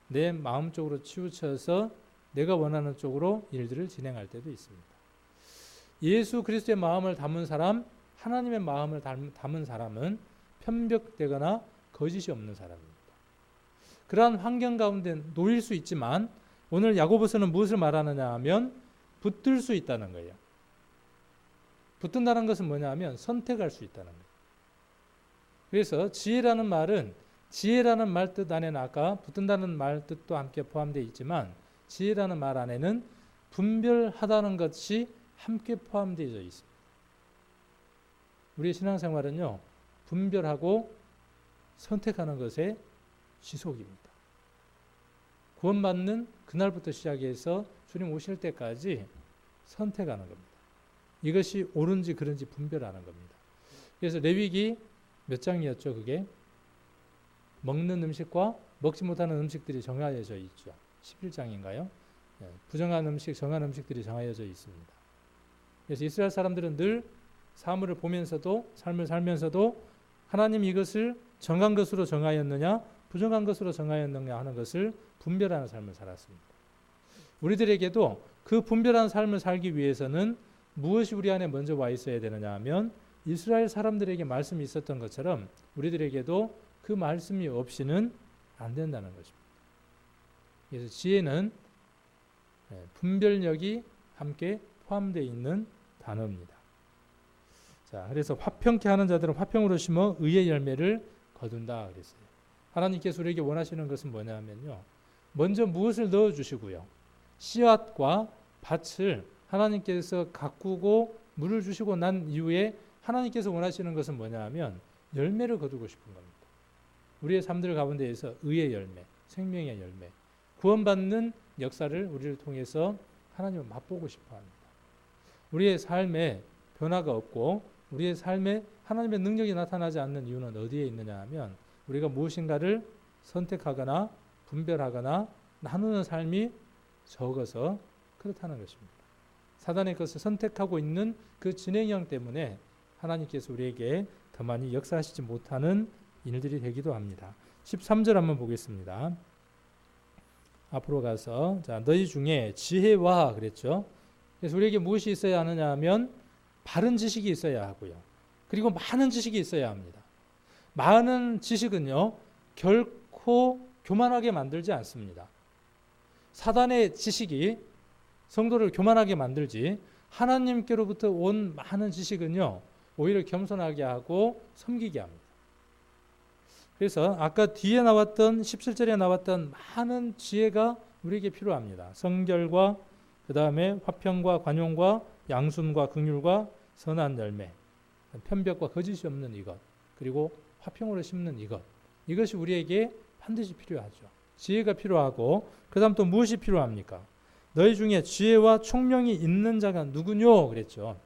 S1: 내 마음 쪽으로 치우쳐서 내가 원하는 쪽으로 일들을 진행할 때도 있습니다. 예수 그리스도의 마음을 담은 사람, 하나님의 마음을 담은 사람은 편벽되거나 거짓이 없는 사람입니다. 그러한 환경 가운데 놓일 수 있지만 오늘 야고보서는 무엇을 말하느냐 하면 붙들 수 있다는 거예요. 붙든다는 것은 뭐냐 하면 선택할 수 있다는 거예요. 그래서 지혜라는 말은 지혜라는 말 뜻 안에는 아까 붙든다는 말 뜻도 함께 포함되어 있지만 지혜라는 말 안에는 분별하다는 것이 함께 포함되어 있습니다. 우리의 신앙생활은요, 분별하고 선택하는 것의 지속입니다. 구원받는 그날부터 시작해서 주님 오실 때까지 선택하는 겁니다. 이것이 옳은지 그른지 분별하는 겁니다. 그래서 레위기 몇 장이었죠? 그게 먹는 음식과 먹지 못하는 음식들이 정하여져 있죠. 11장인가요? 부정한 음식, 정한 음식들이 정하여져 있습니다. 그래서 이스라엘 사람들은 늘 사물을 보면서도 삶을 살면서도 하나님 이것을 정한 것으로 정하였느냐 부정한 것으로 정하였느냐 하는 것을 분별하는 삶을 살았습니다. 우리들에게도 그 분별하는 삶을 살기 위해서는 무엇이 우리 안에 먼저 와 있어야 되느냐 하면 이스라엘 사람들에게 말씀이 있었던 것처럼 우리들에게도 그 말씀이 없이는 안 된다는 것입니다. 그래서 지혜는 분별력이 함께 포함되어 있는 단어입니다. 자, 그래서 화평케 하는 자들은 화평으로 심어 의의 열매를 거둔다 그랬어요. 하나님께서 우리에게 원하시는 것은 뭐냐면요. 먼저 무엇을 넣어 주시고요. 씨앗과 밭을 하나님께서 가꾸고 물을 주시고 난 이후에 하나님께서 원하시는 것은 뭐냐면 열매를 거두고 싶은 겁니다. 우리의 삶들 가운데에서 의의 열매, 생명의 열매, 구원받는 역사를 우리를 통해서 하나님을 맛보고 싶어 합니다. 우리의 삶에 변화가 없고 우리의 삶에 하나님의 능력이 나타나지 않는 이유는 어디에 있느냐 하면 우리가 무엇인가를 선택하거나 분별하거나 나누는 삶이 적어서 그렇다는 것입니다. 사단의 것을 선택하고 있는 그 진행형 때문에 하나님께서 우리에게 더 많이 역사하시지 못하는 일들이 되기도 합니다. 13절 한번 보겠습니다. 앞으로 가서 자 너희 중에 지혜와 그랬죠. 그래서 우리에게 무엇이 있어야 하느냐 하면 바른 지식이 있어야 하고요. 그리고 많은 지식이 있어야 합니다. 많은 지식은요, 결코 교만하게 만들지 않습니다. 사단의 지식이 성도를 교만하게 만들지, 하나님께로부터 온 많은 지식은요, 오히려 겸손하게 하고 섬기게 합니다. 그래서 아까 뒤에 나왔던 17절에 나왔던 많은 지혜가 우리에게 필요합니다. 성결과 그 다음에 화평과 관용과 양순과 긍휼과 선한 열매, 편벽과 거짓이 없는 이것, 그리고 화평으로 심는 이것, 이것이 우리에게 반드시 필요하죠. 지혜가 필요하고, 그 다음 또 무엇이 필요합니까? 너희 중에 지혜와 총명이 있는 자가 누구뇨? 그랬죠.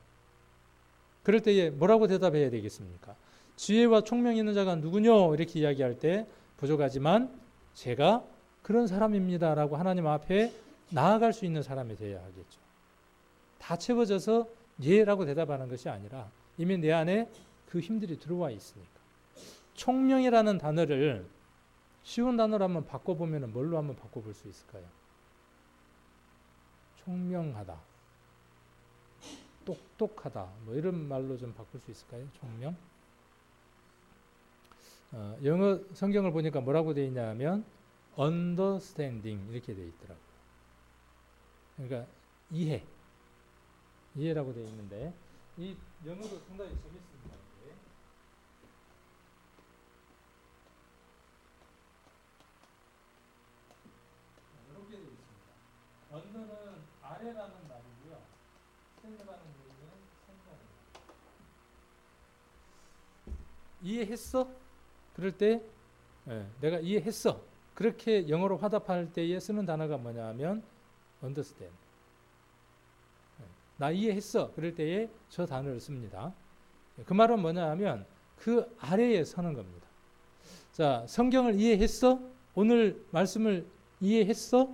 S1: 그럴 때에 뭐라고 대답해야 되겠습니까? 지혜와 총명이 있는 자가 누구뇨? 이렇게 이야기할 때 부족하지만 제가 그런 사람입니다라고 하나님 앞에 나아갈 수 있는 사람이 되어야 하겠죠. 다 채워져서 예라고 대답하는 것이 아니라 이미 내 안에 그 힘들이 들어와 있으니까. 총명이라는 단어를 쉬운 단어로 한번 바꿔보면 뭘로 한번 바꿔볼 수 있을까요? 총명하다, 똑똑하다, 뭐 이런 말로 좀 바꿀 수 있을까요? 총명. 영어 성경을 보니까 뭐라고 되어 있냐 하면 understanding 이렇게 되어 있더라고요. 그러니까 이해라고 되어 있는데, 이 영어도 상당히 재밌습니다. 이렇게 되어 있습니다. under는 아래라는 말이고요. stand라는 얘기는 생각입니다. 이해했어? 그럴 때 내가 이해했어. 그렇게 영어로 화답할 때에 쓰는 단어가 뭐냐 하면 understand. 나 이해했어. 그럴 때에 저 단어를 씁니다. 그 말은 뭐냐 하면 그 아래에 서는 겁니다. 자, 성경을 이해했어? 오늘 말씀을 이해했어?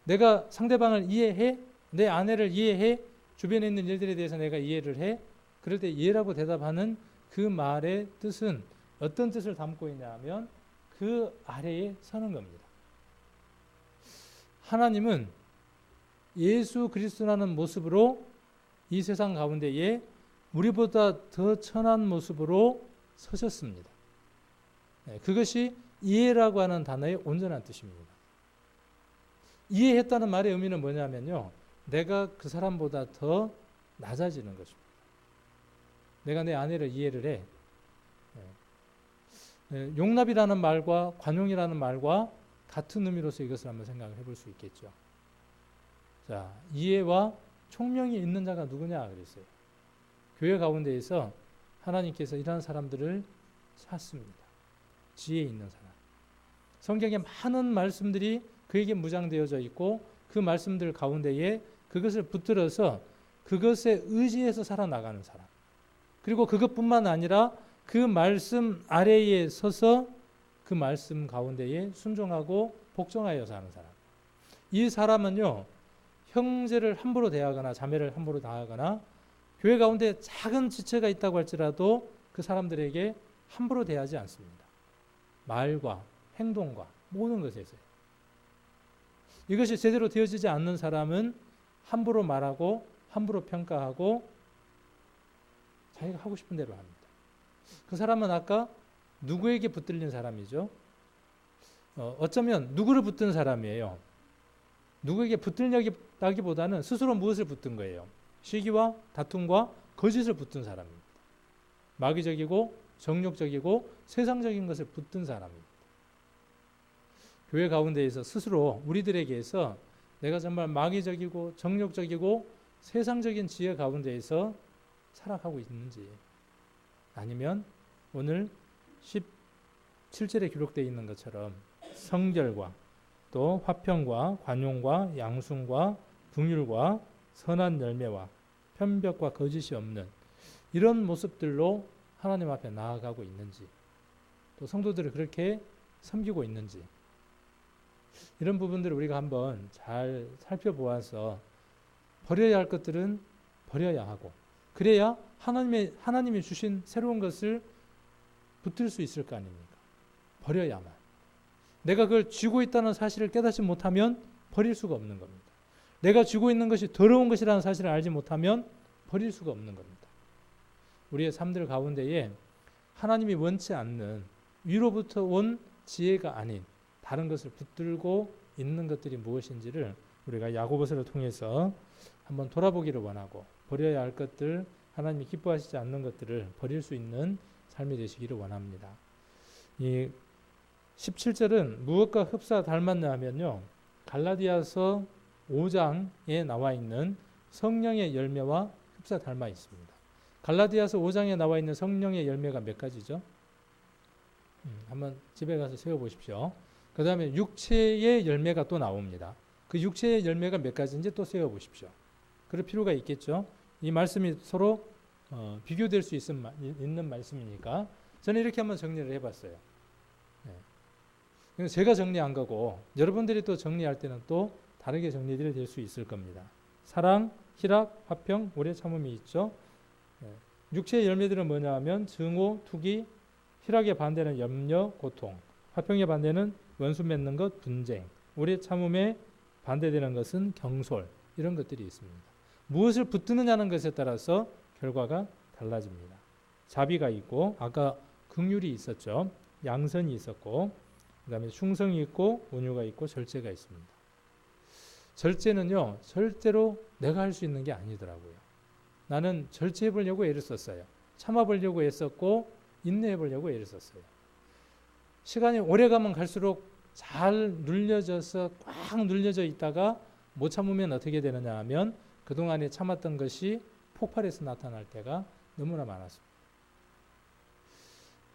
S1: 내가 상대방을 이해해? 내 아내를 이해해? 주변에 있는 일들에 대해서 내가 이해를 해? 그럴 때 이해라고 대답하는 그 말의 뜻은 어떤 뜻을 담고 있냐 하면 그 아래에 서는 겁니다. 하나님은 예수 그리스도라는 모습으로 이 세상 가운데에 우리보다 더 천한 모습으로 서셨습니다. 그것이 이해라고 하는 단어의 온전한 뜻입니다. 이해했다는 말의 의미는 뭐냐면요, 내가 그 사람보다 더 낮아지는 것입니다. 내가 내 아내를 이해를 해. 용납이라는 말과 관용이라는 말과 같은 의미로서 이것을 한번 생각을 해볼 수 있겠죠. 자, 이해와 총명이 있는 자가 누구냐 그랬어요. 교회 가운데에서 하나님께서 이러한 사람들을 찾습니다. 지혜 있는 사람. 성경에 많은 말씀들이 그에게 무장되어져 있고 그 말씀들 가운데에 그것을 붙들어서 그것에 의지해서 살아나가는 사람. 그리고 그것뿐만 아니라 그 말씀 아래에 서서 그 말씀 가운데에 순종하고 복종하여 사는 사람. 이 사람은요, 형제를 함부로 대하거나 자매를 함부로 대하거나 교회 가운데 작은 지체가 있다고 할지라도 그 사람들에게 함부로 대하지 않습니다. 말과 행동과 모든 것에서요. 이것이 제대로 되어지지 않는 사람은 함부로 말하고 함부로 평가하고 자기가 하고 싶은 대로 합니다. 그 사람은 아까 누구에게 붙들린 사람이죠? 어쩌면 누구를 붙든 사람이에요. 누구에게 붙들려기보다는 스스로 무엇을 붙든 거예요? 시기와 다툼과 거짓을 붙든 사람입니다. 마귀적이고 정욕적이고 세상적인 것을 붙든 사람입니다. 교회 가운데에서 스스로 우리들에게서 내가 정말 마귀적이고 정욕적이고 세상적인 지혜 가운데에서 살아가고 있는지, 아니면 오늘 17절에 기록되어 있는 것처럼 성결과 또 화평과 관용과 양순과 긍휼과 선한 열매와 편벽과 거짓이 없는 이런 모습들로 하나님 앞에 나아가고 있는지, 또 성도들을 그렇게 섬기고 있는지, 이런 부분들을 우리가 한번 잘 살펴보아서 버려야 할 것들은 버려야 하고, 그래야 하나님이 주신 새로운 것을 붙들 수 있을 거 아닙니까? 버려야만. 내가 그걸 쥐고 있다는 사실을 깨닫지 못하면 버릴 수가 없는 겁니다. 내가 쥐고 있는 것이 더러운 것이라는 사실을 알지 못하면 버릴 수가 없는 겁니다. 우리의 삶들 가운데에 하나님이 원치 않는 위로부터 온 지혜가 아닌 다른 것을 붙들고 있는 것들이 무엇인지를 우리가 야고보서를 통해서 한번 돌아보기를 원하고, 버려야 할 것들, 하나님이 기뻐하시지 않는 것들을 버릴 수 있는 삶이 되시기를 원합니다. 이 17절은 무엇과 흡사 닮았냐 하면요, 갈라디아서 5장에 나와 있는 성령의 열매와 흡사 닮아 있습니다. 갈라디아서 5장에 나와 있는 성령의 열매가 몇 가지죠? 한번 집에 가서 세어보십시오. 그 다음에 육체의 열매가 또 나옵니다. 그 육체의 열매가 몇 가지인지 또 세어보십시오. 그럴 필요가 있겠죠. 이 말씀이 서로 비교될 수 있는 말씀이니까 저는 이렇게 한번 정리를 해봤어요. 네. 제가 정리한 거고 여러분들이 또 정리할 때는 또 다르게 정리들이 될 수 있을 겁니다. 사랑, 희락, 화평, 오래 참음이 있죠. 네. 육체의 열매들은 뭐냐 하면 증오, 투기, 희락의 반대는 염려, 고통, 화평의 반대는 원수 맺는 것, 분쟁, 오래 참음에 반대되는 것은 경솔, 이런 것들이 있습니다. 무엇을 붙드느냐는 것에 따라서 결과가 달라집니다. 자비가 있고, 아까 긍휼이 있었죠. 양선이 있었고, 그 다음에 충성이 있고, 온유가 있고, 절제가 있습니다. 절제는요, 절대로 내가 할 수 있는 게 아니더라고요. 나는 절제해 보려고 애를 썼어요. 참아 보려고 애썼고, 인내해 보려고 애를 썼어요. 시간이 오래 가면 갈수록 잘 눌려져서 꽉 눌려져 있다가 못 참으면 어떻게 되느냐 하면 그동안에 참았던 것이 폭발해서 나타날 때가 너무나 많았습니다.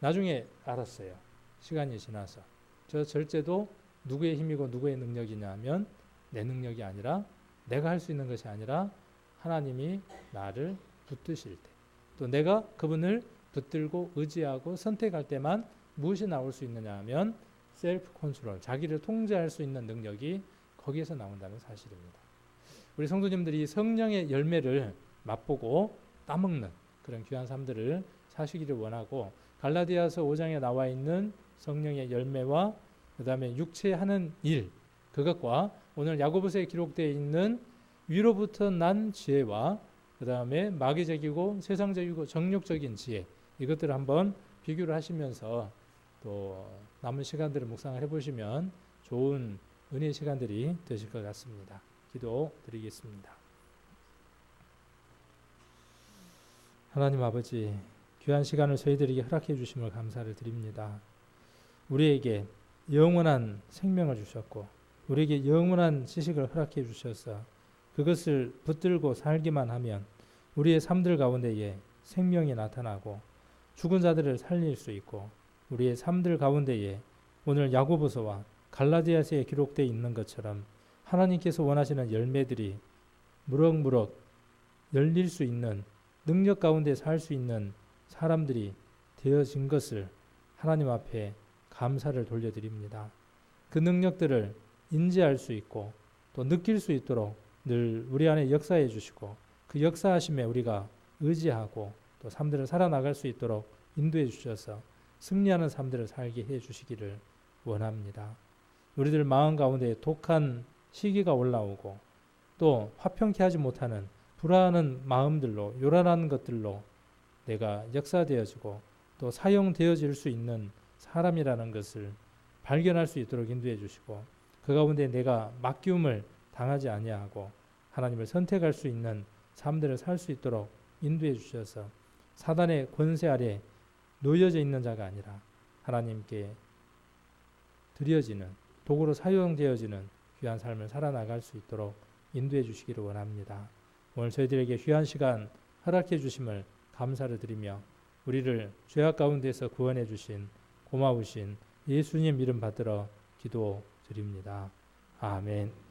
S1: 나중에 알았어요. 시간이 지나서. 저 절제도 누구의 힘이고 누구의 능력이냐 하면 내 능력이 아니라, 내가 할 수 있는 것이 아니라 하나님이 나를 붙드실 때, 또 내가 그분을 붙들고 의지하고 선택할 때만 무엇이 나올 수 있느냐 하면 셀프 컨트롤, 자기를 통제할 수 있는 능력이 거기에서 나온다는 사실입니다. 우리 성도님들이 성령의 열매를 맛보고 따먹는 그런 귀한 삶들을 사시기를 원하고, 갈라디아서 5장에 나와 있는 성령의 열매와 그 다음에 육체에 하는 일, 그것과 오늘 야고보서에 기록되어 있는 위로부터 난 지혜와 그 다음에 마귀적이고 세상적이고 정욕적인 지혜, 이것들을 한번 비교를 하시면서 또 남은 시간들을 묵상을 해보시면 좋은 은혜의 시간들이 되실 것 같습니다. 기도드리겠습니다. 하나님 아버지, 귀한 시간을 저희들에게 허락해 주심을 감사를 드립니다. 우리에게 영원한 생명을 주셨고 우리에게 영원한 지식을 허락해 주셔서 그것을 붙들고 살기만 하면 우리의 삶들 가운데에 생명이 나타나고 죽은 자들을 살릴 수 있고, 우리의 삶들 가운데에 오늘 야고보서와 갈라디아서에 기록되어 있는 것처럼 하나님께서 원하시는 열매들이 무럭무럭 열릴 수 있는 능력 가운데 살 수 있는 사람들이 되어진 것을 하나님 앞에 감사를 돌려드립니다. 그 능력들을 인지할 수 있고 또 느낄 수 있도록 늘 우리 안에 역사해 주시고, 그 역사하심에 우리가 의지하고 또 삶들을 살아나갈 수 있도록 인도해 주셔서 승리하는 삶들을 살게 해 주시기를 원합니다. 우리들 마음 가운데 독한 시기가 올라오고 또 화평케 하지 못하는 불안한 마음들로, 요란한 것들로 내가 역사되어지고 또 사용되어질 수 있는 사람이라는 것을 발견할 수 있도록 인도해 주시고, 그 가운데 내가 맡기움을 당하지 아니하고 하나님을 선택할 수 있는 삶들을 살 수 있도록 인도해 주셔서 사단의 권세 아래 놓여져 있는 자가 아니라 하나님께 드려지는, 도구로 사용되어지는 귀한 삶을 살아나갈 수 있도록 인도해 주시기를 원합니다. 오늘 저희들에게 귀한 시간 허락해 주심을 감사를 드리며 우리를 죄악 가운데서 구원해 주신 고마우신 예수님 이름 받들어 기도드립니다. 아멘.